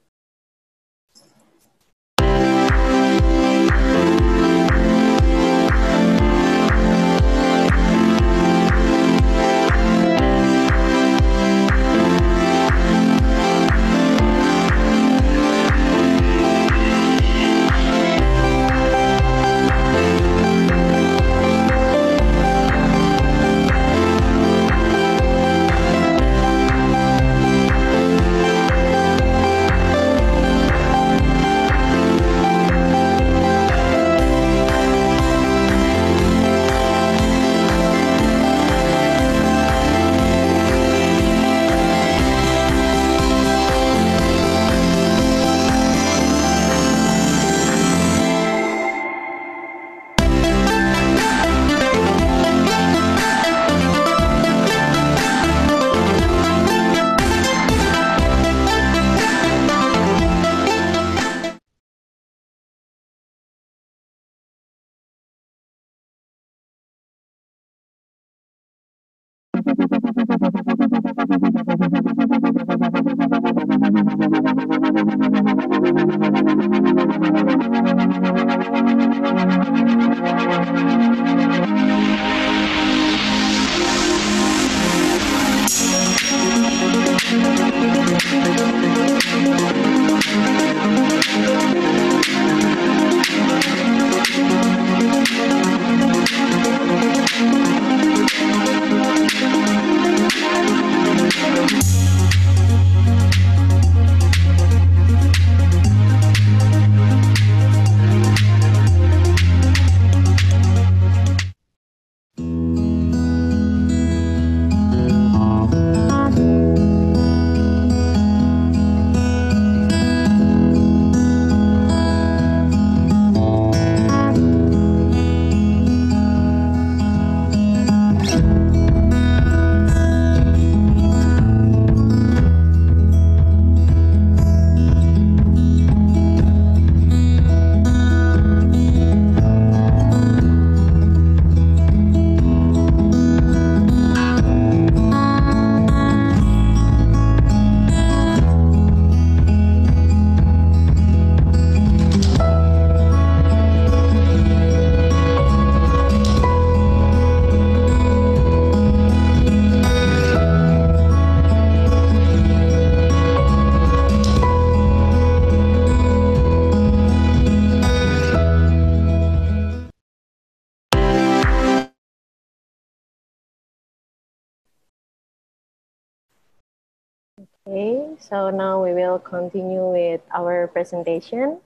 Okay, so now we will continue with our presentation.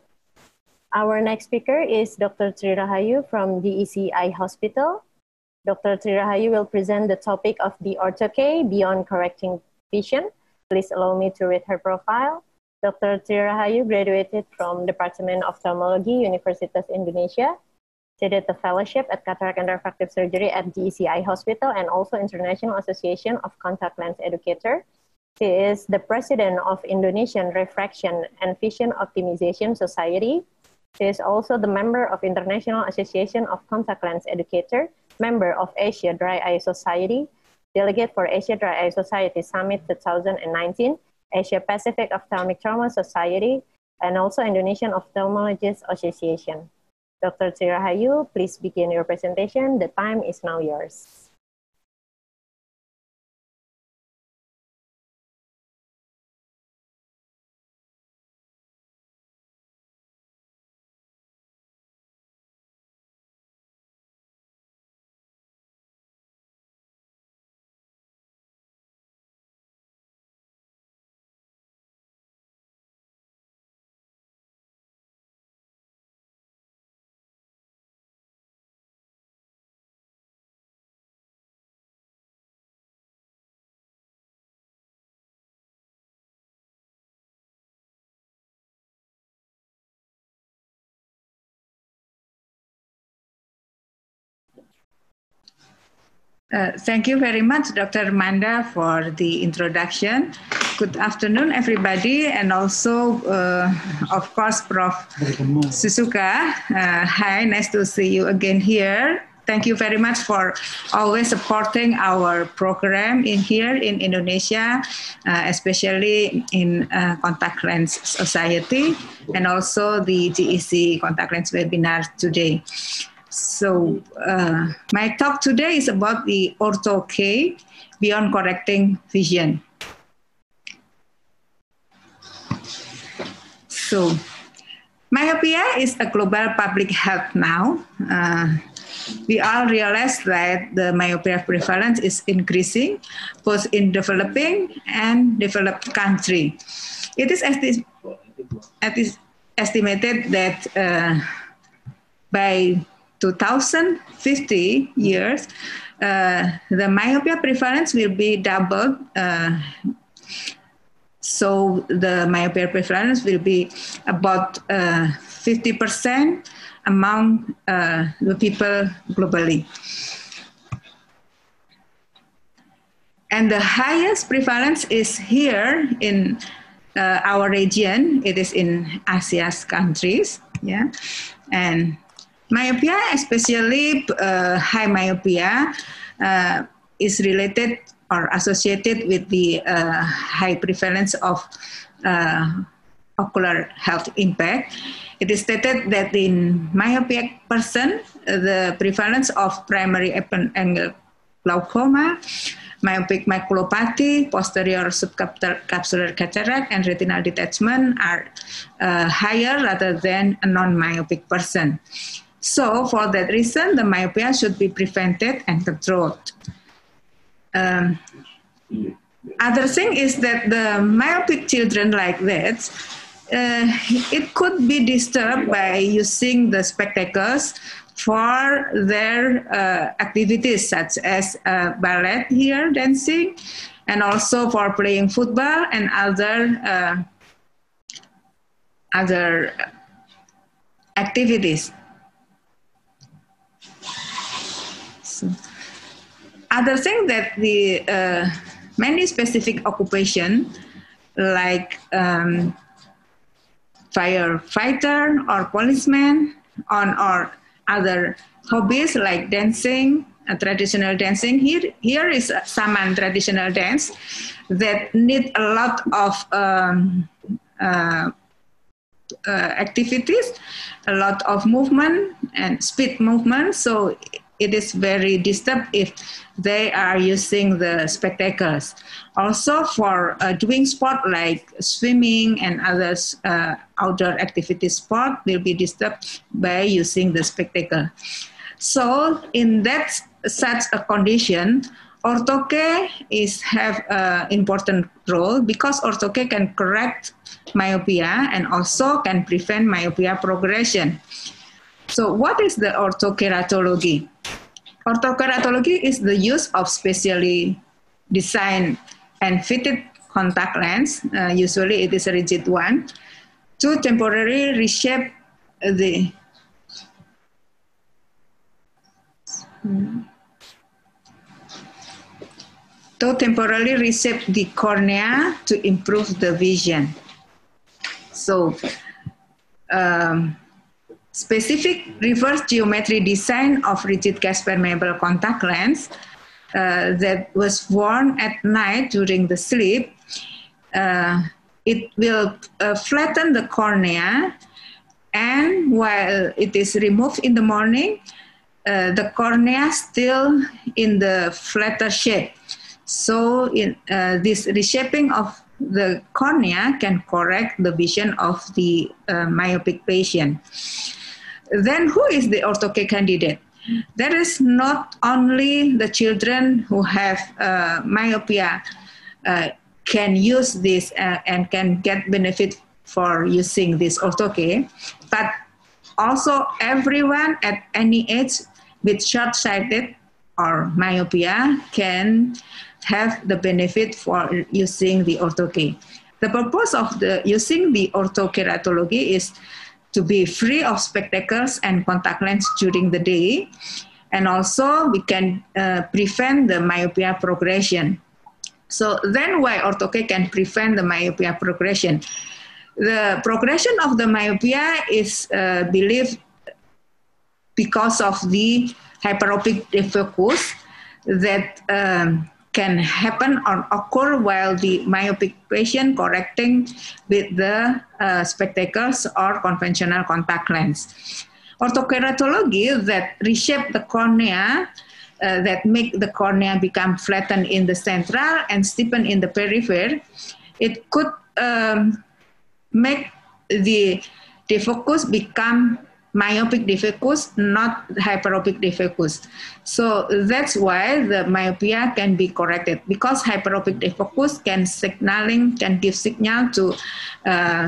Our next speaker is Dr. Trirahayu from JEC Eye Hospital. Dr. Trirahayu will present the topic of the ortho-K beyond correcting vision. Please allow me to read her profile. Dr. Trirahayu graduated from Department of Ophthalmology, Universitas Indonesia. She did the fellowship at Cataract and Refractive Surgery at JEC Eye Hospital and also International Association of Contact Lens Educator. She is the president of Indonesian Refraction and Vision Optimization Society. She is also the member of International Association of Contact Lens Educator, member of Asia Dry Eye Society, delegate for Asia Dry Eye Society Summit 2019, Asia Pacific Ophthalmic Trauma Society, and also Indonesian Ophthalmologists Association. Dr. Trirahayu, please begin your presentation. The time is now yours. Thank you very much, Dr. Manda, for the introduction. Good afternoon, everybody, and also, of course, Prof. Susuka. Hi, nice to see you again here. Thank you very much for always supporting our program here in Indonesia, especially in Contact Lens Society, and also the JEC Contact Lens webinar today. So my talk today is about the ortho-K beyond correcting vision. So myopia is a global public health now. We all realize that the myopia prevalence is increasing both in developing and developed country. It is estimated that by 2050 years, the myopia prevalence will be doubled. So the myopia prevalence will be about 50% among the people globally. And the highest prevalence is here in our region. It is in Asia's countries, yeah, and myopia, especially high myopia, is related or associated with the high prevalence of ocular health impact. It is stated that in myopic person, the prevalence of primary open-angle glaucoma, myopic maculopathy, posterior subcapsular cataract, and retinal detachment are higher rather than a non-myopic person. So for that reason, the myopia should be prevented and controlled. Other thing is that the myopic children like that, it could be disturbed by using the spectacles for their activities such as ballet here, dancing, and also for playing football and other activities. Other thing that the many specific occupation like firefighter or policeman or other hobbies like dancing, traditional dancing. Here is Saman traditional dance that need a lot of activities, a lot of movement and speed movement. So it is very disturbed if they are using the spectacles. Also for doing sport like swimming and other outdoor activity sport will be disturbed by using the spectacle. So in that such a condition, Ortho-K have an important role because Ortho-K can correct myopia and also can prevent myopia progression. So what is the orthokeratology? Orthokeratology is the use of specially designed and fitted contact lens, usually it is a rigid one, to temporarily reshape the cornea to improve the vision. So, specific reverse geometry design of rigid gas permeable contact lens that was worn at night during the sleep, it will flatten the cornea, and while it is removed in the morning, the cornea still in the flatter shape. So this reshaping of the cornea can correct the vision of the myopic patient. Then who is the Ortho-K candidate? There is not only the children who have myopia can use this and can get benefit for using this Ortho-K, but also everyone at any age with short-sighted or myopia can have the benefit for using the Ortho-K. The purpose of using the orthokeratology is to be free of spectacles and contact lens during the day, and also we can prevent the myopia progression. So then why Ortho-K can prevent the myopia progression? The progression of the myopia is believed because of the hyperopic defocus that can happen or occur while the myopic patient correcting with the spectacles or conventional contact lens. Orthokeratology that reshape the cornea, that make the cornea become flattened in the central and steepen in the peripheral, it could make the defocus become myopic defocus, not hyperopic defocus. So that's why the myopia can be corrected, because hyperopic defocus can give signal to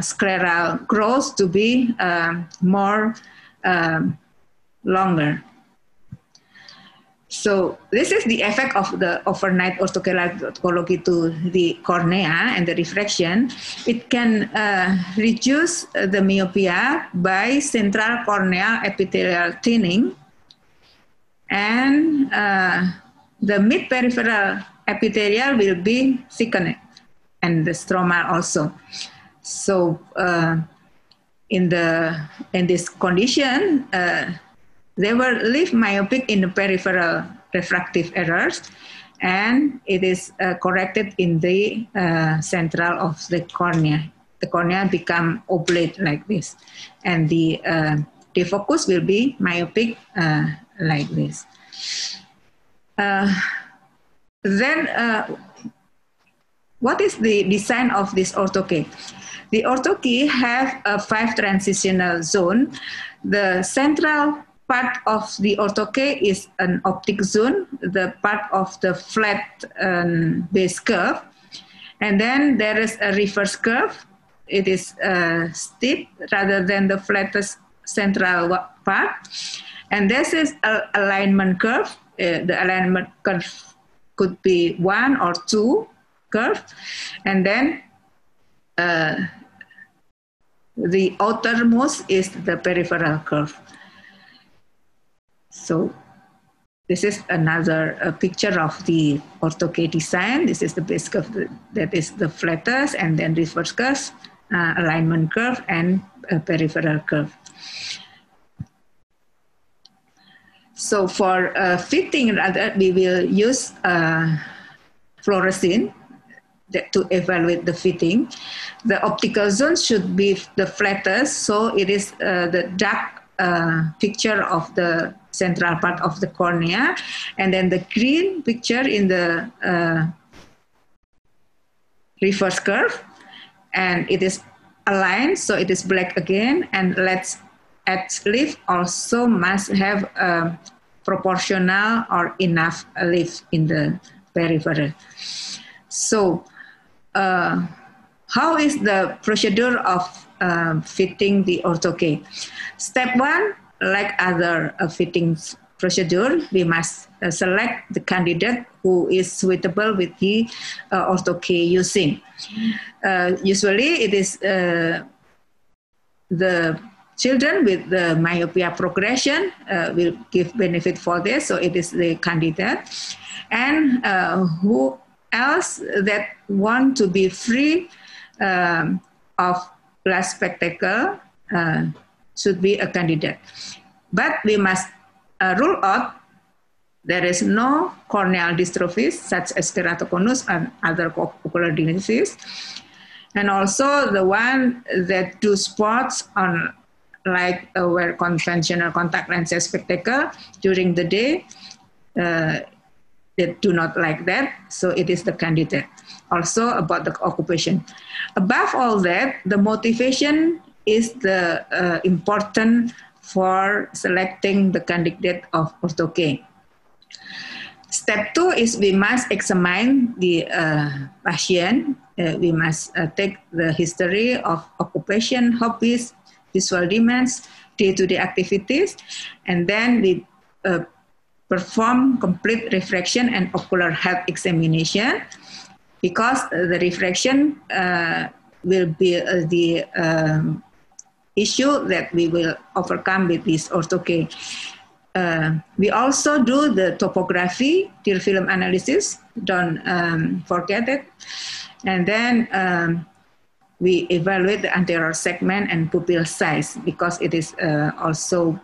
scleral growth to be more longer. So this is the effect of the overnight orthokeratology to the cornea and the refraction. It can reduce the myopia by central corneal epithelial thinning, and the mid-peripheral epithelial will be thickened, and the stromal also. So in this condition, they will live myopic in the peripheral refractive errors, and it is corrected in the central of the cornea. The cornea become oblate like this, and the defocus will be myopic like this. Then, what is the design of this Ortho-K? The Ortho-K have a 5 transitional zone. The central part of the Ortho-K is an optic zone, the part of the flat base curve. And then there is a reverse curve. It is steep rather than the flattest central part. And this is an alignment curve. The alignment curve could be 1 or 2 curve. And then the outermost is the peripheral curve. So this is another picture of the Ortho-K design. This is the base curve that is the flattest, and then reverse curve, alignment curve, and peripheral curve. So for fitting, we will use fluorescein to evaluate the fitting. The optical zone should be the flattest, so it is the dark picture of the central part of the cornea, and then the green picture in the reverse curve, and it is aligned, so it is black again, and edge lift also must have proportional or enough lift in the peripheral. So how is the procedure of fitting the ortho-K? Step one, like other fitting procedure, we must select the candidate who is suitable with the ortho-K using. Usually it is the children with the myopia progression will give benefit for this, so it is the candidate. And who else that want to be free of glass spectacle should be a candidate. But we must rule out there is no corneal dystrophies such as keratoconus and other ocular disease. And also the one that do sports on like wear conventional contact lenses spectacle during the day, they do not like that, so it is the candidate. Also about the occupation. Above all that, the motivation is the important for selecting the candidate of ortho-K. Step two is we must examine the patient. We must take the history of occupation, hobbies, visual demands, day-to-day activities, and then we perform complete refraction and ocular health examination, because the refraction will be the issue that we will overcome with this ortho-K. We also do the topography, tear film analysis, don't forget it. And then we evaluate the anterior segment and pupil size, because it is also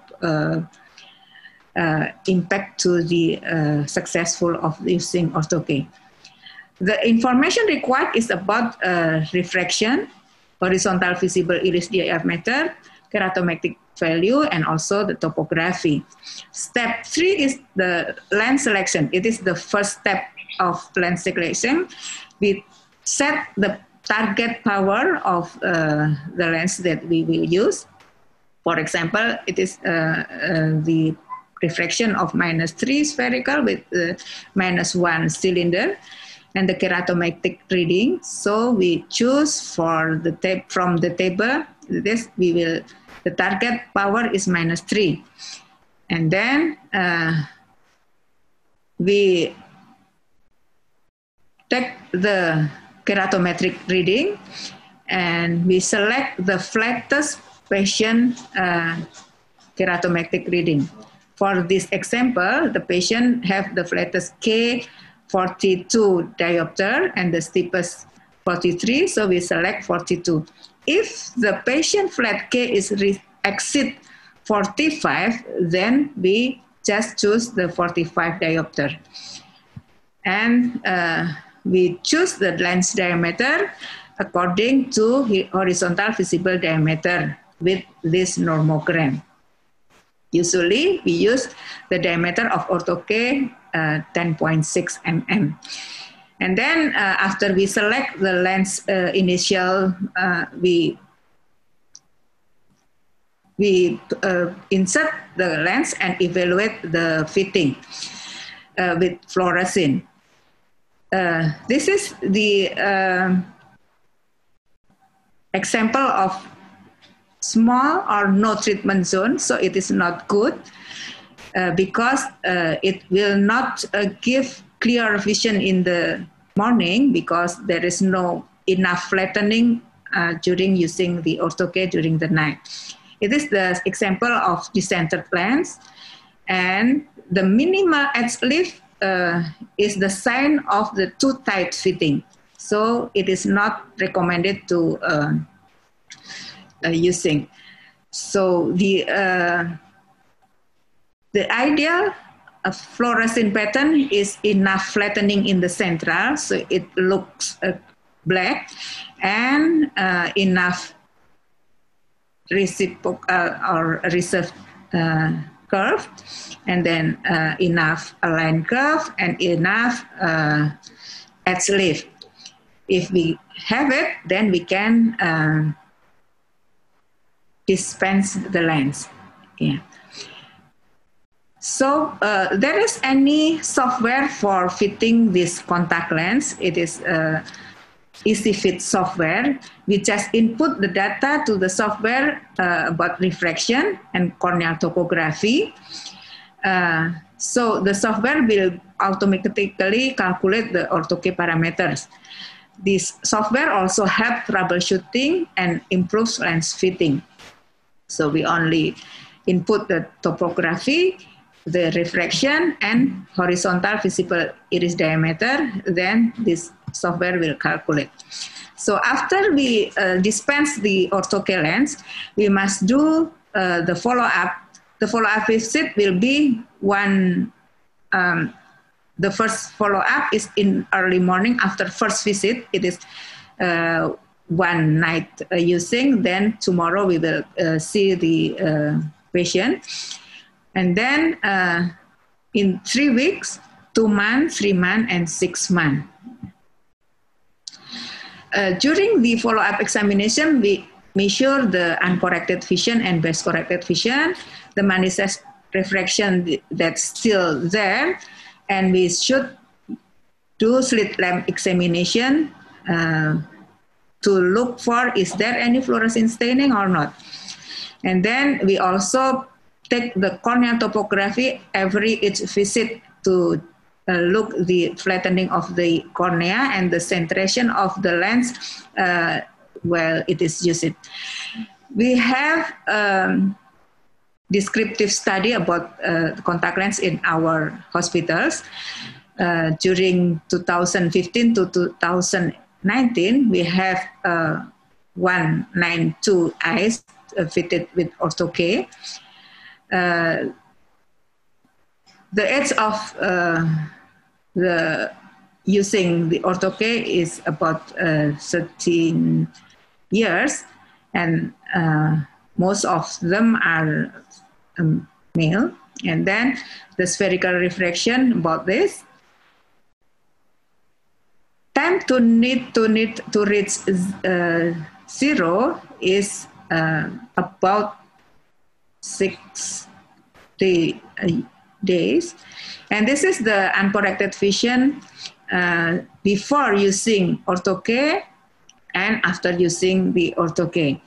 impact to the successful of using ortho-K. The information required is about refraction, horizontal visible iris diameter, keratometric value, and also the topography. Step three is the lens selection. It is the first step of lens selection. We set the target power of the lens that we will use. For example, it is the refraction of -3 spherical with -1 cylinder, and the keratometric reading. So we choose for the from the table. This we will. The target power is -3, and then we take the keratometric reading, and we select the flattest patient keratometric reading. For this example, the patient have the flattest K 42 diopter and the steepest 43, so we select 42. If the patient flat K is exceed 45, then we just choose the 45 diopter. And we choose the lens diameter according to horizontal visible diameter with this normogram. Usually, we use the diameter of ortho-K 10.6 mm. And then after we select the lens initial, we insert the lens and evaluate the fitting with fluorescein. This is the example of small or no treatment zone, so it is not good because it will not give clear vision in the morning, because there is no enough flattening during using the ortho-K during the night. It is the example of decentered lens, and the minimal edge lift is the sign of the too tight fitting. So it is not recommended to using. So the ideal fluorescent pattern is enough flattening in the central, so it looks black, and enough reciprocal or reserved curve, and then enough align curve and enough edge lift. If we have it, then we can dispense the lens. Yeah. So there is any software for fitting this contact lens. It is EasyFit software. We just input the data to the software about refraction and corneal topography. So the software will automatically calculate the ortho-K parameters. This software also helps troubleshooting and improves lens fitting. So we only input the topography, the refraction, and horizontal visible iris diameter, then this software will calculate. So after we dispense the ortho-K lens, we must do the follow-up. The follow-up visit will be one, the first follow-up is in early morning after first visit. It is one night using, then tomorrow we will see the patient. And then in 3 weeks, 2 months, 3 months, and 6 months. During the follow-up examination, we measure the uncorrected vision and best corrected vision, the manifest refraction that's still there, and we should do slit lamp examination to look for is there any fluorescein staining or not. And then we also take the corneal topography each visit to look the flattening of the cornea and the centration of the lens while it is used. We have descriptive study about contact lens in our hospitals. During 2015 to 2019, we have 192 eyes fitted with ortho-K. The age of using the ortho-K is about 13 years, and most of them are male. And then the spherical refraction about this. Time to need to reach 0 is about 60 days. And this is the uncorrected vision before using ortho-K and after using the ortho-K.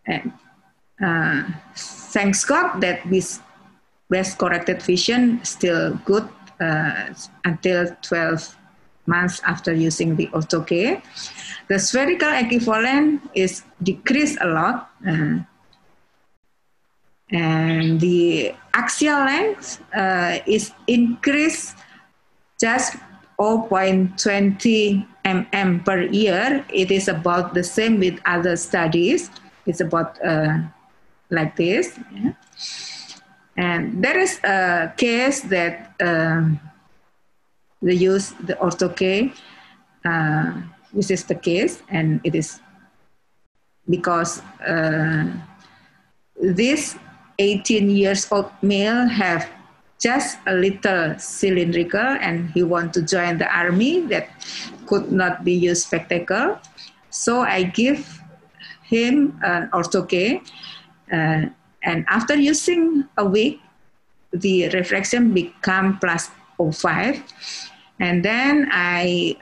And thanks God that this best corrected vision still good until 12 months after using the ortho-K. The spherical equivalent is decreased a lot. And the axial length is increased just 0.20 mm per year. It is about the same with other studies. It's about like this. Yeah. And there is a case that they use the ortho-K. This is the case, and it is because this 18 years old male have just a little cylindrical, and he want to join the army that could not be used spectacle. So I give him an ortho-K, and after using a week, the refraction become plus 0.5. And then I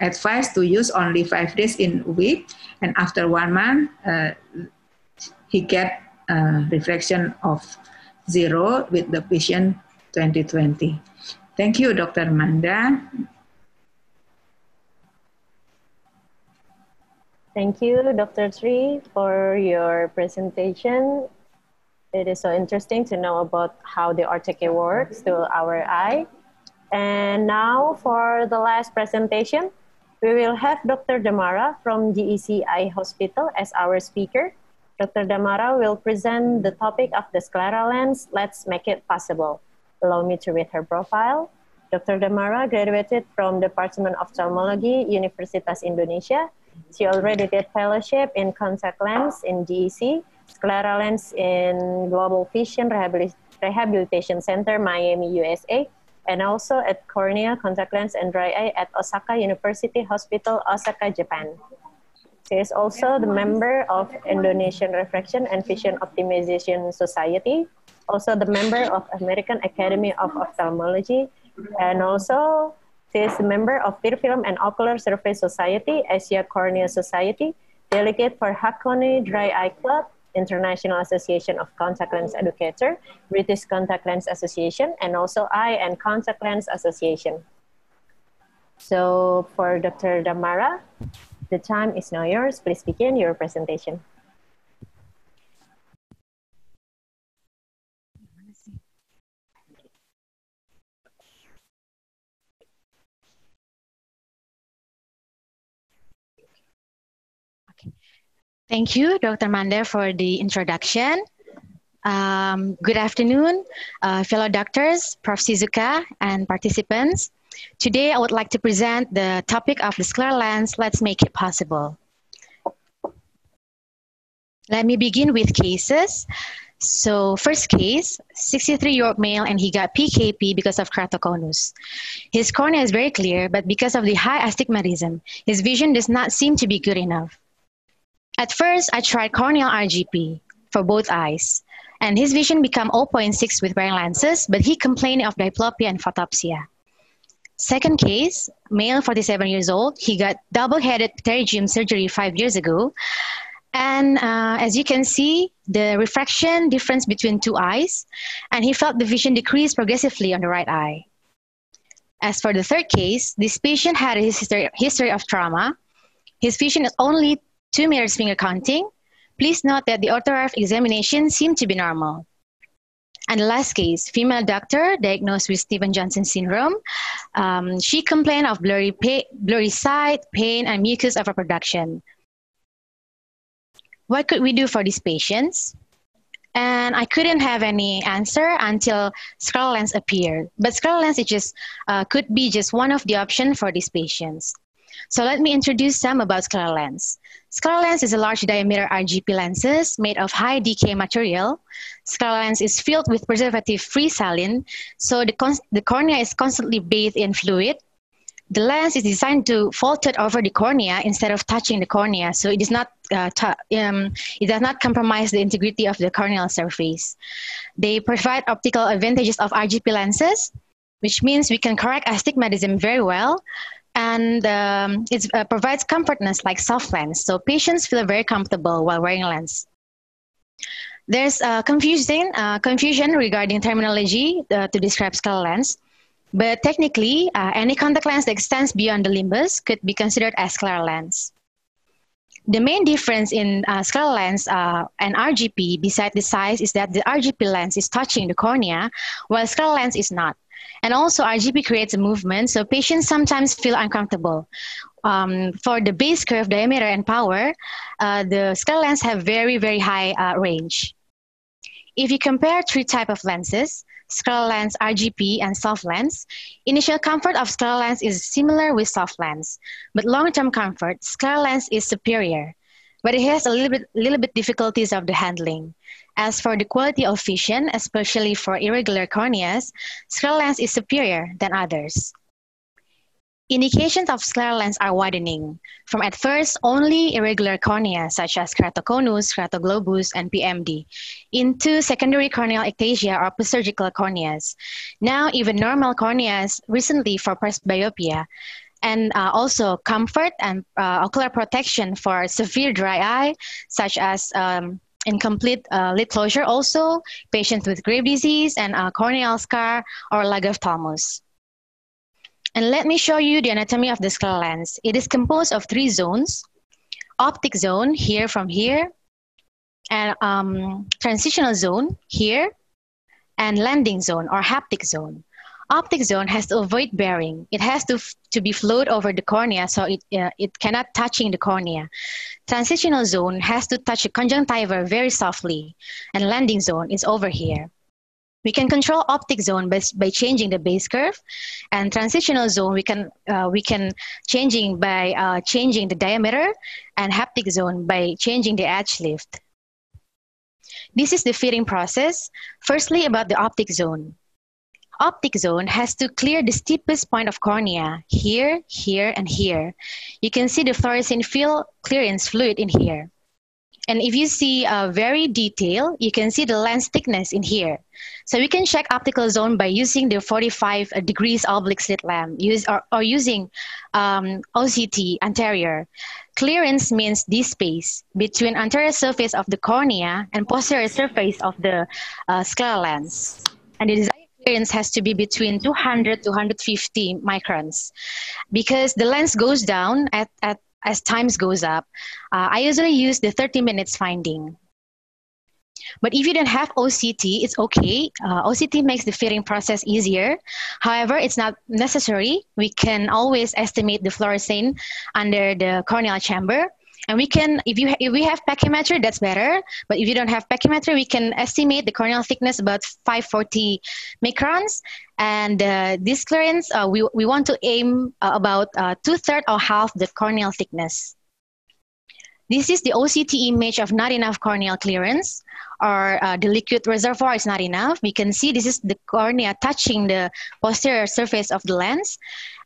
advise to use only 5 days in a week, and after 1 month, he get refraction of 0 with the vision 20/20. Thank you, Dr. Manda. Thank you, Dr. Sri, for your presentation. It is so interesting to know about how the ortho-K works to our eye. And now for the last presentation, we will have Dr. Damara from JEC Eye Hospital as our speaker. Dr. Damara will present the topic of the scleral lens, Let's Make It Possible. Allow me to read her profile. Dr. Damara graduated from Department of Ophthalmology, Universitas Indonesia. She already did fellowship in contact lens in JEC, scleral lens in Global Vision Rehabilitation Center, Miami, USA, and also at cornea, contact lens, and dry eye at Osaka University Hospital, Osaka, Japan. She is also the member of Indonesian Refraction and Vision Optimization Society. also the member of American Academy of Ophthalmology, and also she is a member of Peripheral and Ocular Surface Society, Asia Cornea Society, delegate for Hakone Dry Eye Club, International Association of Contact Lens Educator, British Contact Lens Association, and also Eye and Contact Lens Association. So for Dr. Damara, the time is now yours. Please begin your presentation. Thank you, Dr. Manda, for the introduction. Good afternoon, fellow doctors, Prof. Shizuka, and participants. Today, I would like to present the topic of the scleral lens. Let's make it possible. Let me begin with cases. So first case, 63-year-old male, and he got PKP because of keratoconus. His cornea is very clear, but because of the high astigmatism, his vision does not seem to be good enough. At first, I tried corneal RGP for both eyes, and his vision became 0.6 with wearing lenses, but he complained of diplopia and photopsia. Second case, male, 47 years old. He got double-headed pterygium surgery 5 years ago. And as you can see, the refraction difference between two eyes, and he felt the vision decrease progressively on the right eye. As for the third case, this patient had a history of trauma. His vision is only 2 meters finger counting. Please note that the orthograph examination seemed to be normal. And the last case, female doctor diagnosed with Stevens-Johnson syndrome. She complained of blurry sight, pain, and mucus overproduction. What could we do for these patients? And I couldn't have any answer until scleral lens appeared. But scleral lens could be just one of the options for these patients. So let me introduce some about scleral lens. Scleral lens is a large diameter RGP lenses made of high decay material. Scleral lens is filled with preservative-free saline, so the cornea is constantly bathed in fluid. The lens is designed to fold over the cornea instead of touching the cornea, so it does not compromise the integrity of the corneal surface. They provide optical advantages of RGP lenses, which means we can correct astigmatism very well. And it provides comfortness like soft lens, so patients feel very comfortable while wearing a lens. There's confusion regarding terminology to describe scleral lens, but technically, any contact lens that extends beyond the limbus could be considered as scleral lens. The main difference in scleral lens and RGP, besides the size, is that the RGP lens is touching the cornea, while scleral lens is not. And also RGP creates a movement, so patients sometimes feel uncomfortable. For the base curve, diameter, and power, the scleral lens have very, very high range. If you compare 3 types of lenses, scleral lens, RGP, and soft lens, initial comfort of scleral lens is similar with soft lens, but long-term comfort, scleral lens is superior, but it has a little bit difficulties of the handling. As for the quality of vision, especially for irregular corneas, scleral lens is superior than others. Indications of scleral lens are widening, from at first only irregular cornea such as keratoconus, keratoglobus, and PMD, into secondary corneal ectasia or postsurgical corneas. Now even normal corneas recently for presbyopia, and also comfort and ocular protection for severe dry eye, such as incomplete lid closure also, patients with Graves' disease, and corneal scar or lagophthalmos. And let me show you the anatomy of the scleral lens. It is composed of 3 zones: optic zone, here from here, and transitional zone, here, and landing zone or haptic zone. Optic zone has to avoid bearing. It has to be flowed over the cornea, so it cannot touching the cornea. Transitional zone has to touch the conjunctiva very softly, and landing zone is over here. We can control optic zone by changing the base curve, and transitional zone we can changing by changing the diameter, and haptic zone by changing the edge lift. This is the fitting process. Firstly, about the optic zone. Optic zone has to clear the steepest point of cornea, here, here, and here. You can see the fluorescein field clearance fluid in here. And if you see very detailed, you can see the lens thickness in here. So we can check optical zone by using the 45 degrees oblique slit lamp or using OCT anterior. Clearance means this space between anterior surface of the cornea and posterior surface of the scleral lens. And the desired clearance has to be between 200 to 150 microns. Because the lens goes down as time goes up, I usually use the 30 minutes finding. But if you don't have OCT, it's okay. OCT makes the fitting process easier. However, it's not necessary. We can always estimate the fluorescein under the corneal chamber. And we can, if we have pachymetry, that's better. But if you don't have pachymetry, we can estimate the corneal thickness about 540 microns. And this clearance, we want to aim about 2/3 or half the corneal thickness. This is the OCT image of not enough corneal clearance, or the liquid reservoir is not enough. We can see this is the cornea touching the posterior surface of the lens.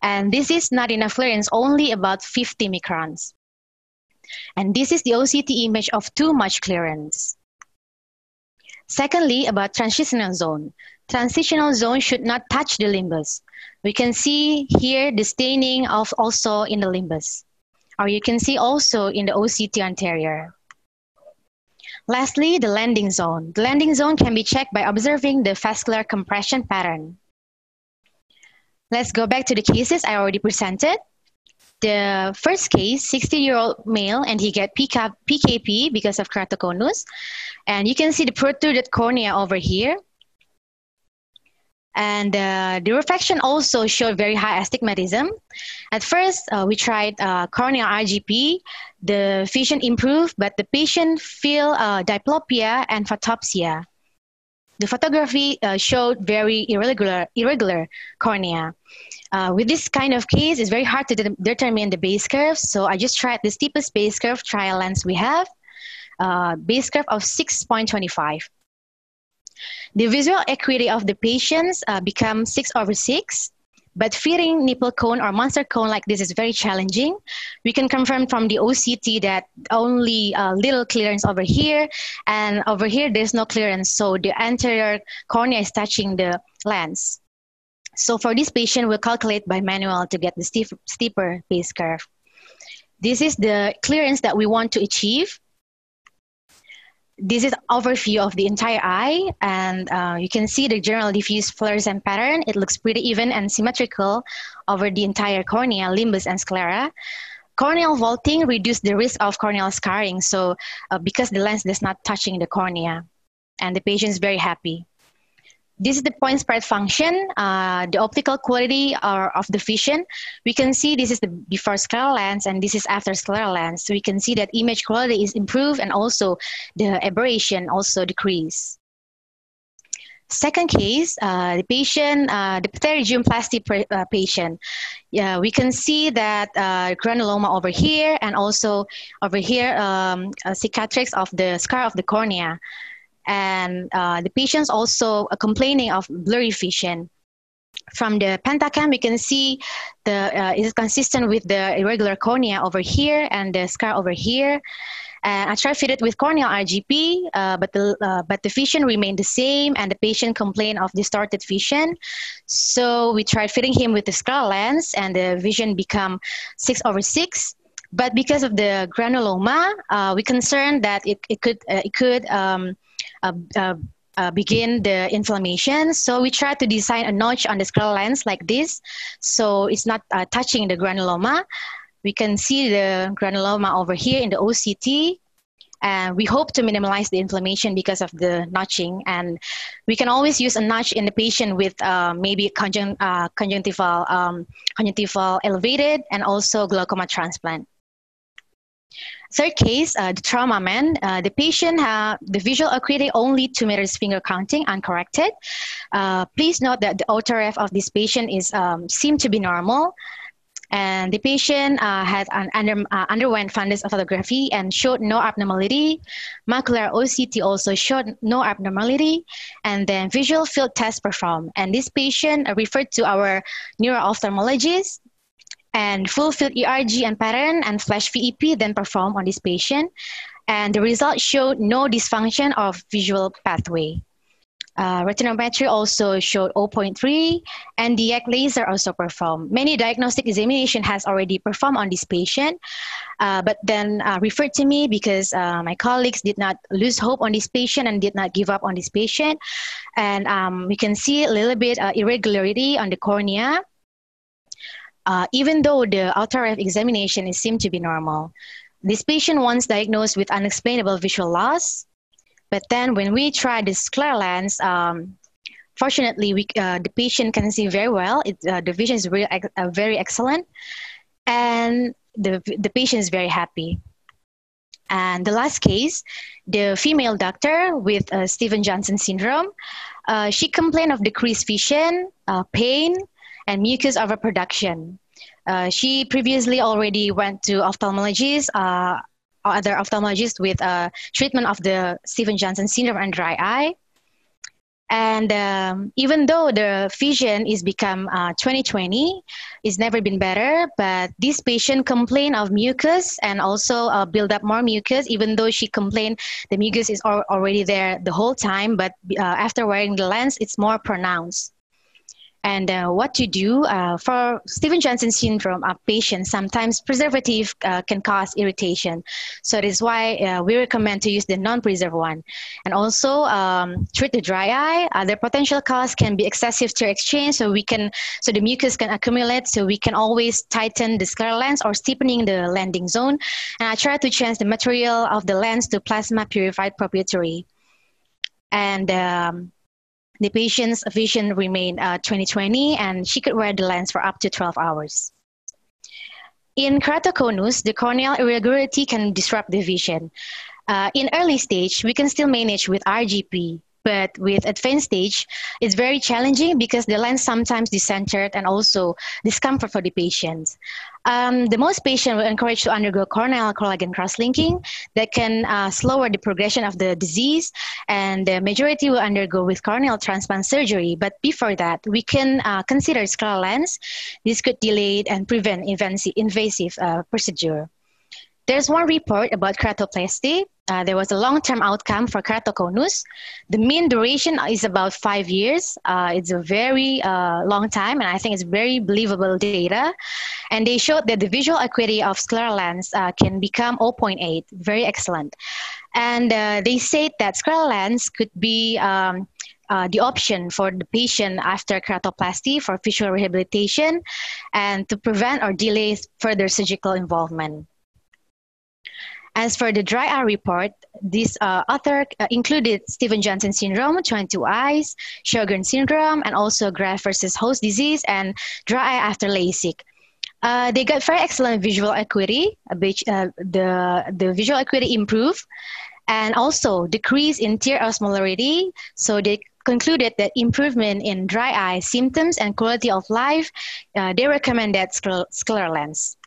And this is not enough clearance, only about 50 microns. And this is the OCT image of too much clearance. Secondly, about transitional zone. Transitional zone should not touch the limbus. We can see here the staining of also in the limbus. Or you can see also in the OCT anterior. Lastly, the landing zone. The landing zone can be checked by observing the vascular compression pattern. Let's go back to the cases I already presented. The first case, 60-year-old male, and he get PKP because of keratoconus. And you can see the protruded cornea over here. And the refraction also showed very high astigmatism. At first, we tried corneal RGP. The vision improved, but the patient feel diplopia and photopsia. The photography showed very irregular cornea. With this kind of case, it's very hard to determine the base curve. So I just tried the steepest base curve trial lens we have, base curve of 6.25. The visual acuity of the patients becomes 6/6, but fitting nipple cone or monster cone like this is very challenging. We can confirm from the OCT that only little clearance over here, and over here there's no clearance, so the anterior cornea is touching the lens. So for this patient, we'll calculate by manual to get the steeper base curve. This is the clearance that we want to achieve. This is overview of the entire eye, and you can see the general diffuse fluorescent pattern. It looks pretty even and symmetrical over the entire cornea, limbus, and sclera. Corneal vaulting reduces the risk of corneal scarring, so because the lens is not touching the cornea, and the patient is very happy. This is the point spread function, the optical quality of the vision. We can see this is the before scleral lens and this is after scleral lens. So we can see that image quality is improved and also the aberration also decrease. Second case, the patient, the pterygiumplasty patient. Yeah, we can see that granuloma over here and also over here, a cicatrix of the scar of the cornea. And the patient's also complaining of blurry vision. From the pentacam, we can see it is consistent with the irregular cornea over here and the scar over here. And I tried fitted with corneal RGP, but the vision remained the same, and the patient complained of distorted vision. So we tried fitting him with the scleral lens, and the vision become 6/6. But because of the granuloma, we concerned that it could begin the inflammation. So we tried to design a notch on the scleral lens like this, so it's not touching the granuloma. We can see the granuloma over here in the OCT, and we hope to minimize the inflammation because of the notching. And we can always use a notch in the patient with maybe conjunctival elevated and also glaucoma transplant. Third case, the trauma man. The patient had the visual acuity only 2 meters finger counting, uncorrected. Please note that the OTRF of this patient is seemed to be normal. And the patient underwent fundus ophthalmography and showed no abnormality. Macular OCT also showed no abnormality. And then visual field test performed. And this patient referred to our neuro-ophthalmologist. And full field ERG and pattern and flash VEP then performed on this patient. And the results showed no dysfunction of visual pathway. Retinometry also showed 0.3, and the JEC laser also performed. Many diagnostic examination has already performed on this patient, but then referred to me because my colleagues did not lose hope on this patient and did not give up on this patient. And we can see a little bit irregularity on the cornea, even though the ultra-RF examination is seemed to be normal. This patient once diagnosed with unexplainable visual loss, but then when we tried the scleral lens, fortunately, the patient can see very well. The vision is really, very excellent, and the patient is very happy. And the last case, the female doctor with Stevens-Johnson syndrome, she complained of decreased vision, pain, and mucus overproduction. She previously already went to ophthalmologists, other ophthalmologists with treatment of the Stevens-Johnson syndrome and dry eye. And even though the vision is become 20/20, it's never been better, but this patient complained of mucus and also build up more mucus, even though she complained the mucus is already there the whole time, but after wearing the lens, it's more pronounced. And what to do for Stevens-Johnson syndrome patients, sometimes preservative can cause irritation. So that is why we recommend to use the non-preserved one. And also treat the dry eye. The potential cause can be excessive tear exchange, so the mucus can accumulate, so we can always tighten the scleral lens or steepening the landing zone. And I try to change the material of the lens to plasma purified proprietary. And the patient's vision remained 20/20, and she could wear the lens for up to 12 hours. In keratoconus, the corneal irregularity can disrupt the vision. In early stage, we can still manage with RGP, but with advanced stage, it's very challenging because the lens sometimes decentered and also discomfort for the patient. The most patient will encourage to undergo corneal collagen cross-linking that can slower the progression of the disease, and the majority will undergo with corneal transplant surgery. But before that, we can consider scleral lens. This could delay and prevent invasive procedure. There's one report about keratoplasty. There was a long-term outcome for keratoconus. The mean duration is about 5 years. It's a very long time, and I think it's very believable data. And they showed that the visual acuity of scleral lens can become 0.8, very excellent. And they said that scleral lens could be the option for the patient after keratoplasty for visual rehabilitation and to prevent or delay further surgical involvement. As for the dry eye report, this author included Stevens-Johnson syndrome, 22 eyes, Sjogren syndrome, and also graft versus host disease and dry eye after LASIK. They got very excellent visual acuity. The visual acuity improved, and also decrease in tear osmolarity. So they concluded that improvement in dry eye symptoms and quality of life. They recommended scleral lens.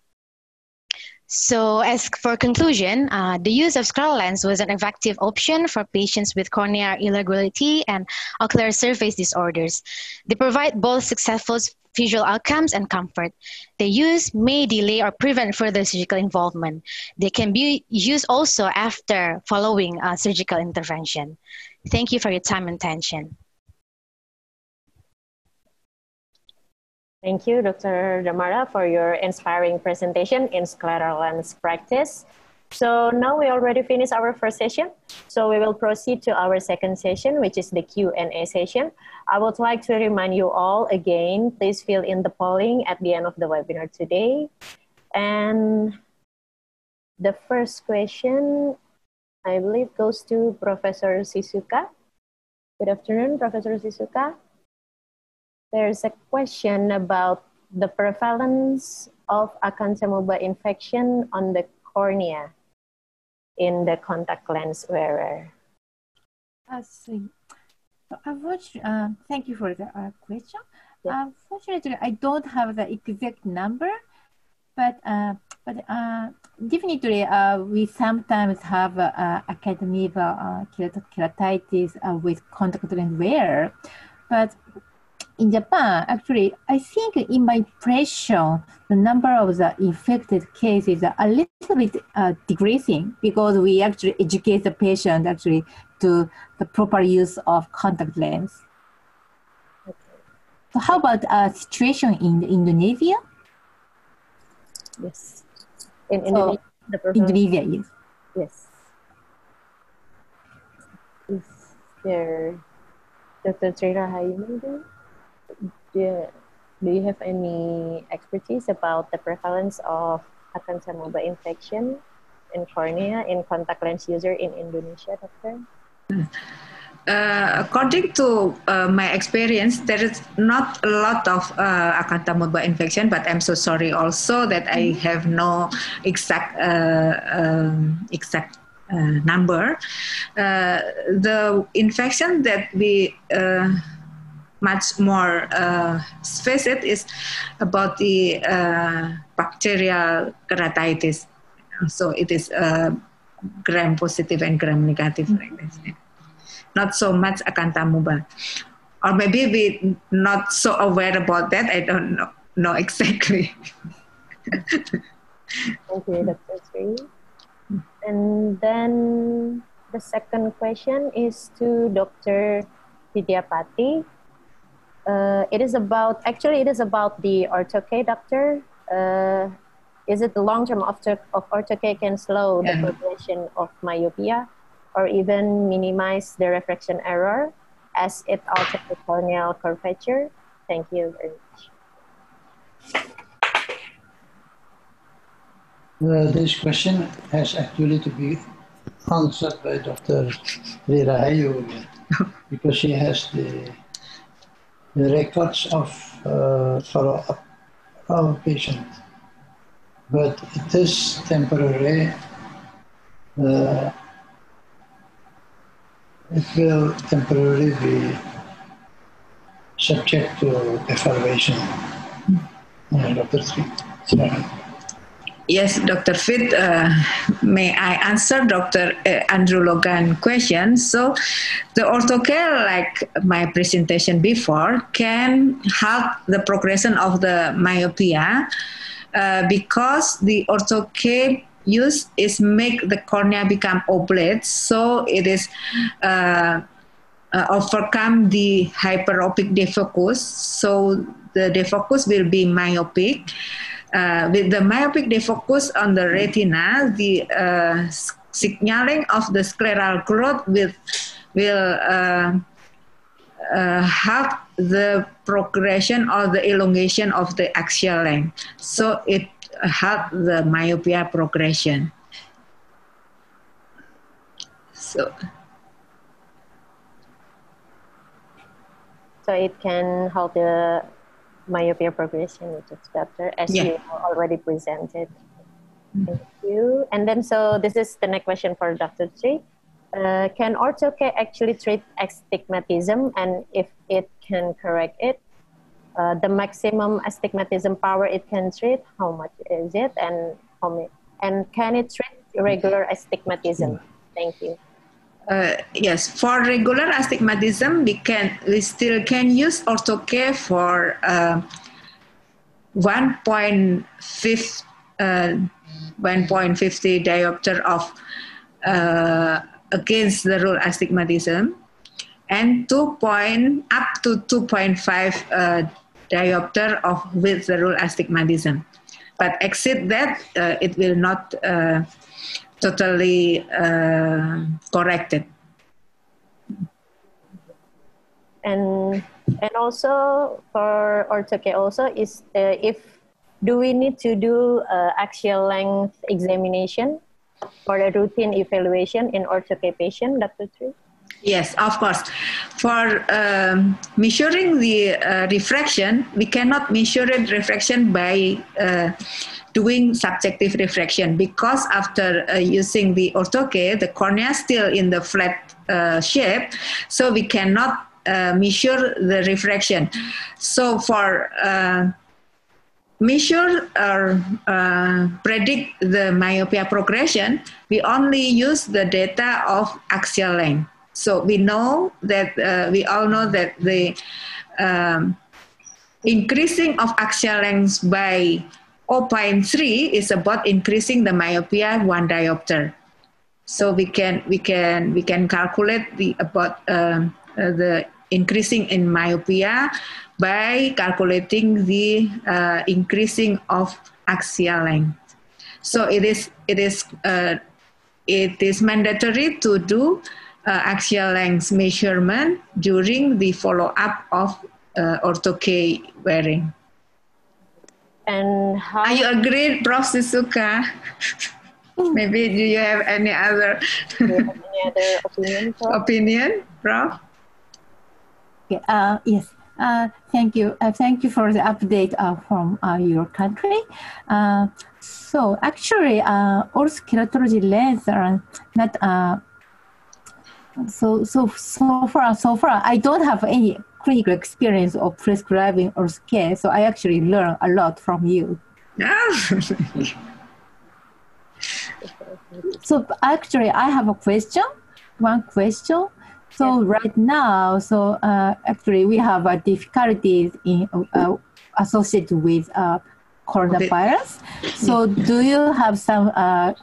So as for conclusion, the use of scleral lens was an effective option for patients with corneal irregularity and ocular surface disorders. They provide both successful visual outcomes and comfort. Their use may delay or prevent further surgical involvement. They can be used also after following surgical intervention. Thank you for your time and attention. Thank you, Dr. Damara, for your inspiring presentation in scleral lens practice. So now we already finished our first session. So we will proceed to our second session, which is the Q&A session. I would like to remind you all again, please fill in the polling at the end of the webinar today. And the first question, I believe, goes to Professor Shizuka. Good afternoon, Professor Shizuka. There's a question about the prevalence of acanthamoeba infection on the cornea in the contact lens wearer. Thank you for the question. Yeah. Unfortunately, I don't have the exact number, but definitely we sometimes have acanthamoeba keratitis with contact lens wearer, but in Japan, actually, I think in my impression, the number of the infected cases are a little bit decreasing because we actually educate the patient actually to the proper use of contact lens. So how about a situation in Indonesia? Yes. In Indonesia, the Indonesia, yes. Yes. Is there, Dr. Terima, do you have any expertise about the prevalence of acanthamoeba infection in cornea in contact lens user in Indonesia, doctor? According to my experience, there is not a lot of acanthamoeba infection, but I'm so sorry also that I have no exact number. The infection that we much more visit is about the bacterial keratitis. So it is gram positive and gram negative like this. Not so much acanthamoeba, or maybe we not so aware about that. I don't know exactly. Okay, Dr. Sri. And then the second question is to Dr. Epitheliopathy. It is about the ortho-K, doctor. Is it the long-term of ortho-K can slow the progression of myopia or even minimize the refraction error as it alters the corneal curvature? Thank you very much. This question has actually to be answered by Dr. Rirahayu because she has the records of follow-up of patient. But it is temporary. It will temporarily be subject to evaluation. Dr. Sri. Yes, Dr. Fit, may I answer Dr. Andrew Logan question? So the ortho-K, like my presentation before, can halt the progression of the myopia because the ortho-K use is make the cornea become oblate, so it is overcome the hyperopic defocus, so the defocus will be myopic. With the myopic defocus on the retina, the signaling of the scleral growth will help the progression or the elongation of the axial length. So it helps the myopia progression. So it can help the myopia progression, which is better, as you already presented. Thank you. And then, so this is the next question for Dr. Tri. Can ortho-K actually treat astigmatism? And if it can correct it, the maximum astigmatism power it can treat, how much is it? And can it treat irregular astigmatism? Thank you. Yes, for regular astigmatism, we still can use ortho-K for 1.50 diopter of against the rule astigmatism, and up to 2.5 diopter of with the rule astigmatism. But exceed that, it will not totally corrected. And also for ortho-K also is do we need to do axial length examination for a routine evaluation in ortho-K patient, Dr. Tri? Yes, of course. For measuring the refraction, we cannot measure refraction by doing subjective refraction, because after using the ortho-K, the cornea is still in the flat shape, so we cannot measure the refraction. So for measure or predict the myopia progression, we only use the data of axial length. So we know that we all know that the increasing of axial length by 0.3 is about increasing the myopia 1 diopter. So we can calculate the increasing in myopia by calculating the increasing of axial length. So it is mandatory to do axial length measurement during the follow-up of ortho-K wearing. And how? Are you agree, Prof. Sisuka? Maybe do you have any other opinion, Prof? Opinion, Prof? Okay, yes. Thank you. Thank you for the update from your country. So actually, also keratology lens are not so far. I don't have any clinical experience of prescribing ortho-K, so I actually learn a lot from you. So actually, I have a question. One question. So right now, actually we have difficulties in associated with coronavirus. So do you have some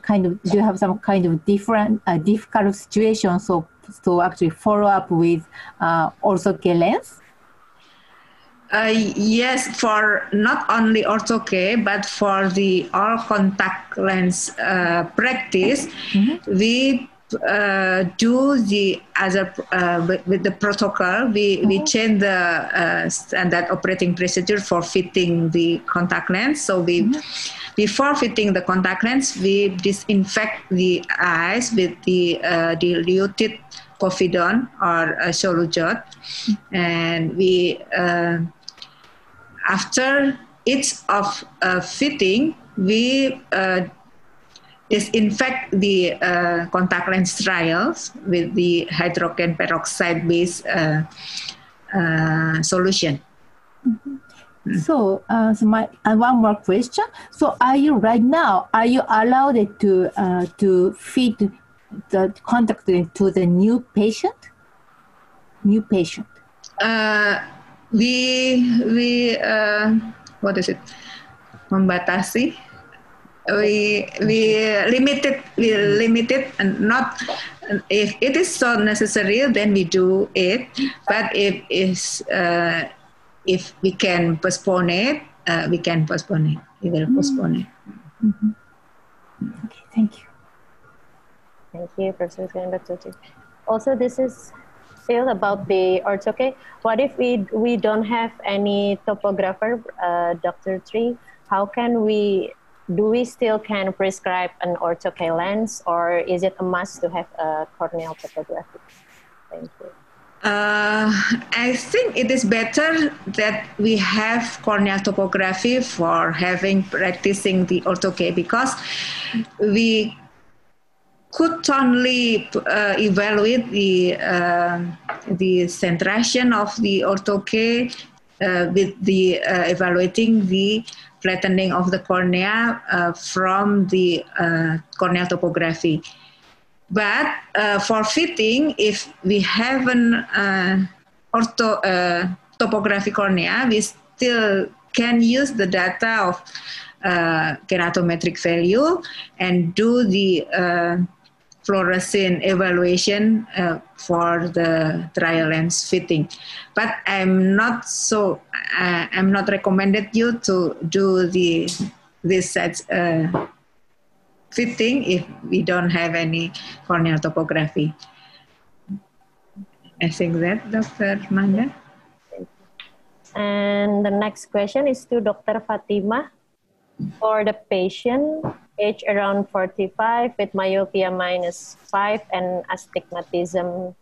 kind of different difficult situation? So actually follow up with ortho-K lens. Yes, for not only ortho-K, but for the all contact lens practice, we do the other with the protocol. We change the standard operating procedure for fitting the contact lens. So before fitting the contact lens, we disinfect the eyes with the diluted povidone or solujot, and we after each of fitting, we disinfect the contact lens trials with the hydrogen peroxide based solution. So, my one more question. So, are you allowed to fit the contact lens to the new patient? We what is it? Membatasi. We limit it, and not if it is so necessary, then we do it. But if we can postpone it, we can postpone it. We will postpone it. Okay, thank you. Thank you, Professor Dr. Also, this is still about the ortho-K. What if we don't have any topographer, Dr. Tri? How can we still can prescribe an ortho-K lens, or is it a must to have a corneal topography? Thank you. I think it is better that we have corneal topography for practicing the ortho-K, because we could only evaluate the centration of the ortho-K with the evaluating the flattening of the cornea from the corneal topography. But for fitting, if we have an topography cornea, we still can use the data of keratometric value and do the fluorescein evaluation for the trial lens fitting. But I'm not recommended you to do this such fitting if we don't have any corneal topography. I think that, Dr. Manda. And the next question is to Dr. Fatima. For the patient age around 45 with myopia -5 and astigmatism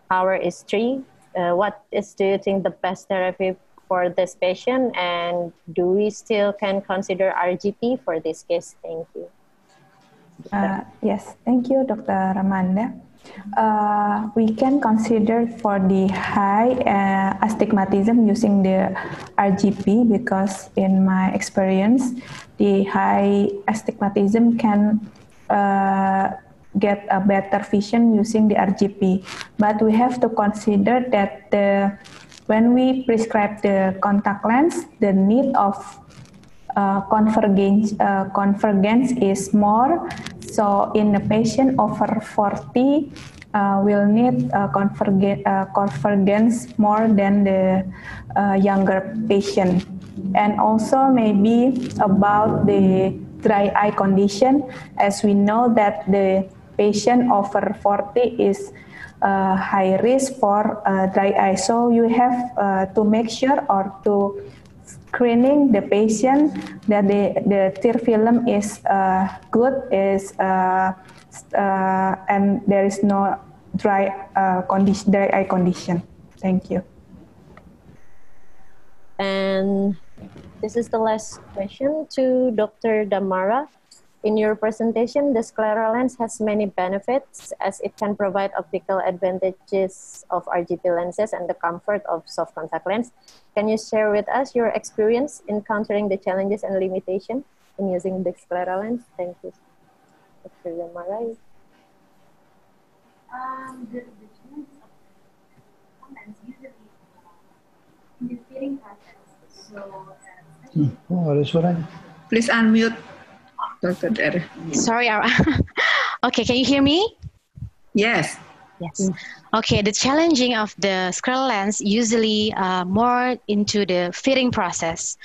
power is 3, do you think the best therapy for this patient, and do we still can consider RGP for this case? Thank you. Yes, thank you, Dr. Ramanda. We can consider for the high astigmatism using the RGP, because in my experience, the high astigmatism can get a better vision using the RGP. But we have to consider that the When we prescribe the contact lens, the need of convergence is more. So in a patient over 40, will need convergence more than the younger patient. And also maybe about the dry eye condition, as we know that the patient over 40 is high risk for dry eye. So you have to make sure or to screening the patient that the tear film is good, and there is no dry eye condition. Thank you. And this is the last question to Dr. Damara. In your presentation, the scleral lens has many benefits as it can provide optical advantages of RGP lenses and the comfort of soft contact lens. Can you share with us your experience encountering the challenges and limitations in using the scleral lens? Thank you, Dr. Damara. The challenges of the lens usually in the fitting process. So, Please unmute, Dr. Dere. Sorry. Okay, can you hear me? Yes. Yes. Okay, the challenging of the scleral lens usually more into the fitting process.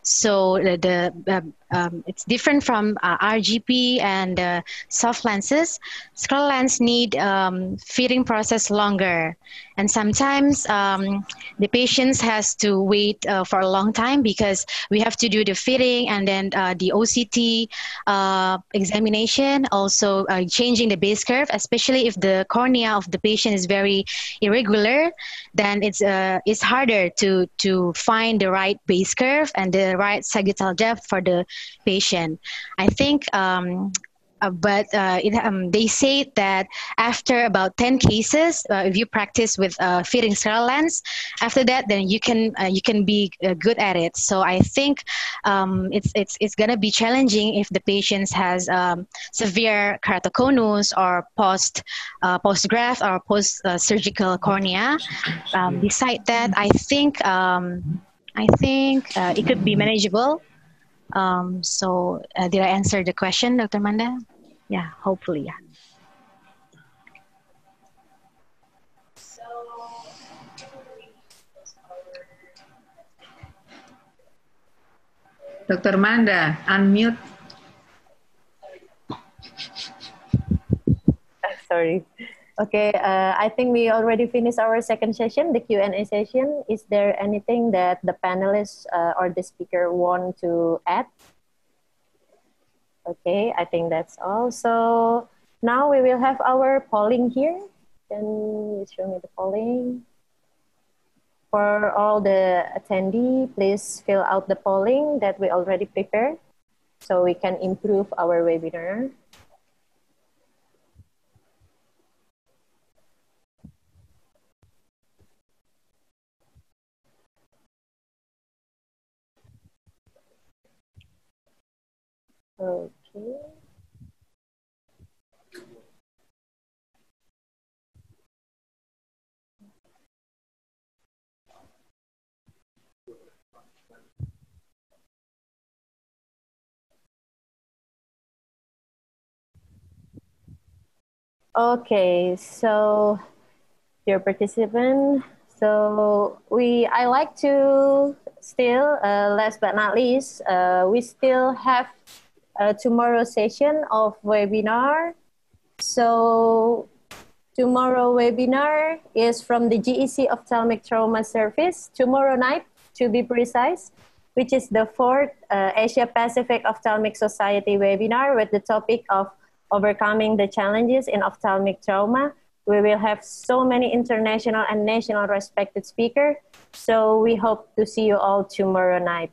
So it's different from RGP and soft lenses. Scleral lens need fitting process longer, and sometimes the patients has to wait for a long time because we have to do the fitting and then the OCT examination, also changing the base curve, especially if the cornea of the patient is very irregular, then it's harder to find the right base curve and the right sagittal depth for the patient. I think they say that after about 10 cases, if you practice with fitting scleral lens, after that, then you can be good at it. So I think it's gonna be challenging if the patient has severe keratoconus or post-graft or post-surgical cornea. Beside that, I think it could be manageable. So did I answer the question, Dr. Manda? Yeah, hopefully, yeah. Dr. Manda, unmute. Sorry. Okay, I think we already finished our second session, the Q&A session. Is there anything that the panelists or the speaker want to add? Okay, I think that's all. So now we will have our polling here. Can you show me the polling? For all the attendees, please fill out the polling that we already prepared so we can improve our webinar. Okay. Okay, so dear participant, so I like to still, last but not least, we still have tomorrow's session of webinar. So tomorrow webinar is from the JEC Ophthalmic Trauma Service, tomorrow night to be precise, which is the 4th Asia Pacific Ophthalmic Society webinar with the topic of overcoming the challenges in ophthalmic trauma. We will have so many international and national respected speakers. So we hope to see you all tomorrow night.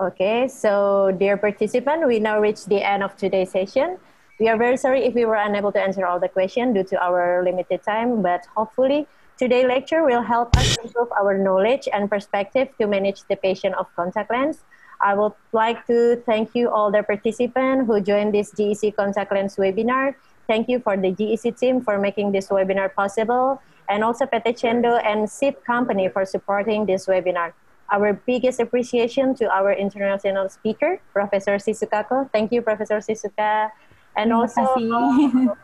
Okay, so dear participant, we now reach the end of today's session. We are very sorry if we were unable to answer all the questions due to our limited time, but hopefully today's lecture will help us improve our knowledge and perspective to manage the patient of contact lens. I would like to thank you all the participants who joined this JEC contact lens webinar. Thank you for the JEC team for making this webinar possible, and also PT Cendo and SIP company for supporting this webinar. Our biggest appreciation to our international speaker, Professor Sisukako. Thank you, Professor Sisuka. And Terima also, kasih.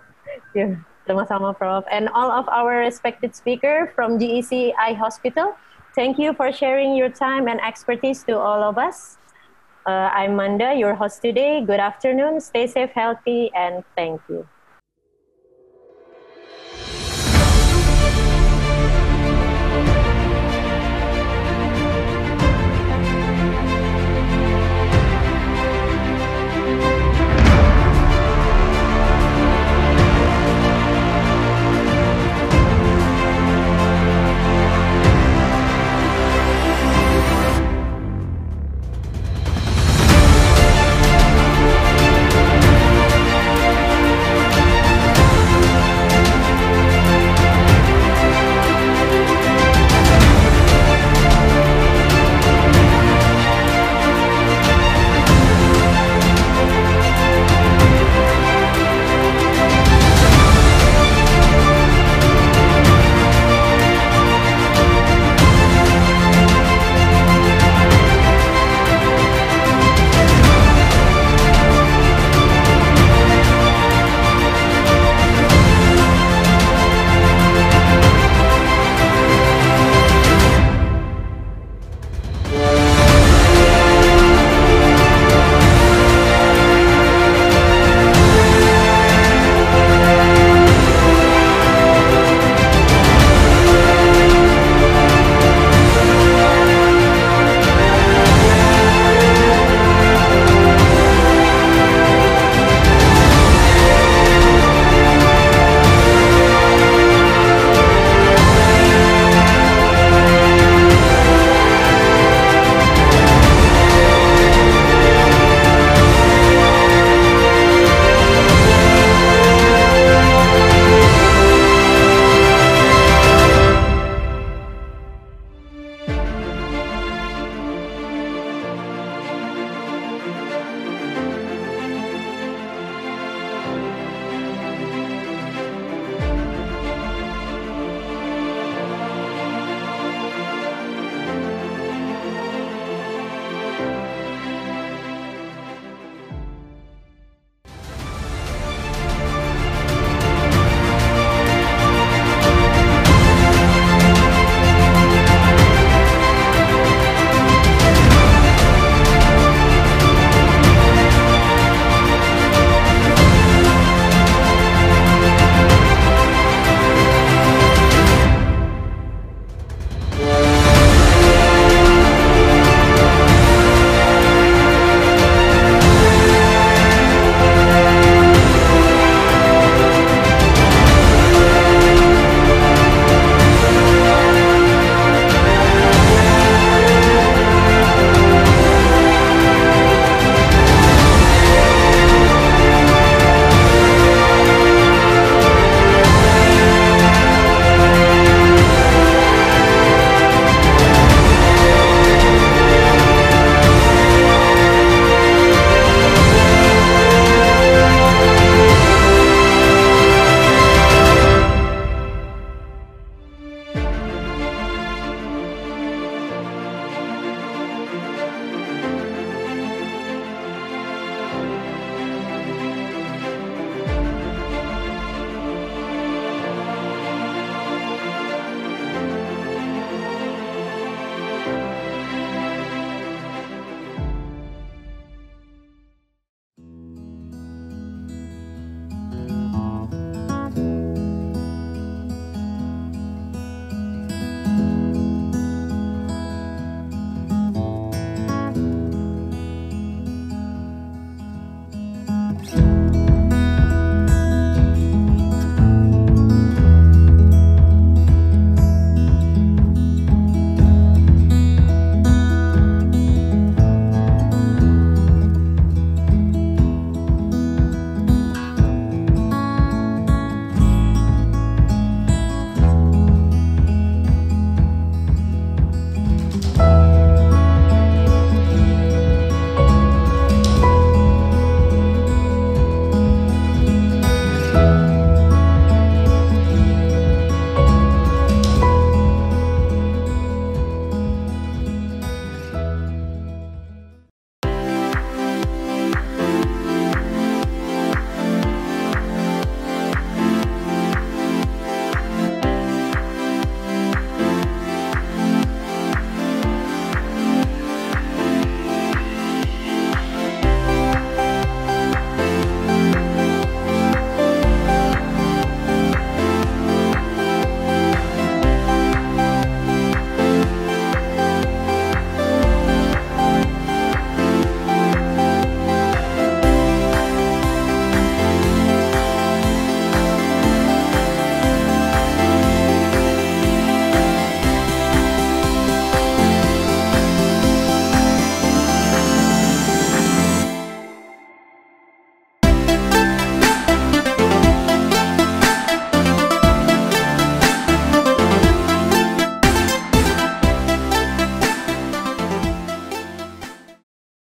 yeah, sama-sama, Prof. And all of our respected speaker from JEC Eye Hospital. Thank you for sharing your time and expertise to all of us. I'm Manda, your host today. Good afternoon, stay safe, healthy, and thank you.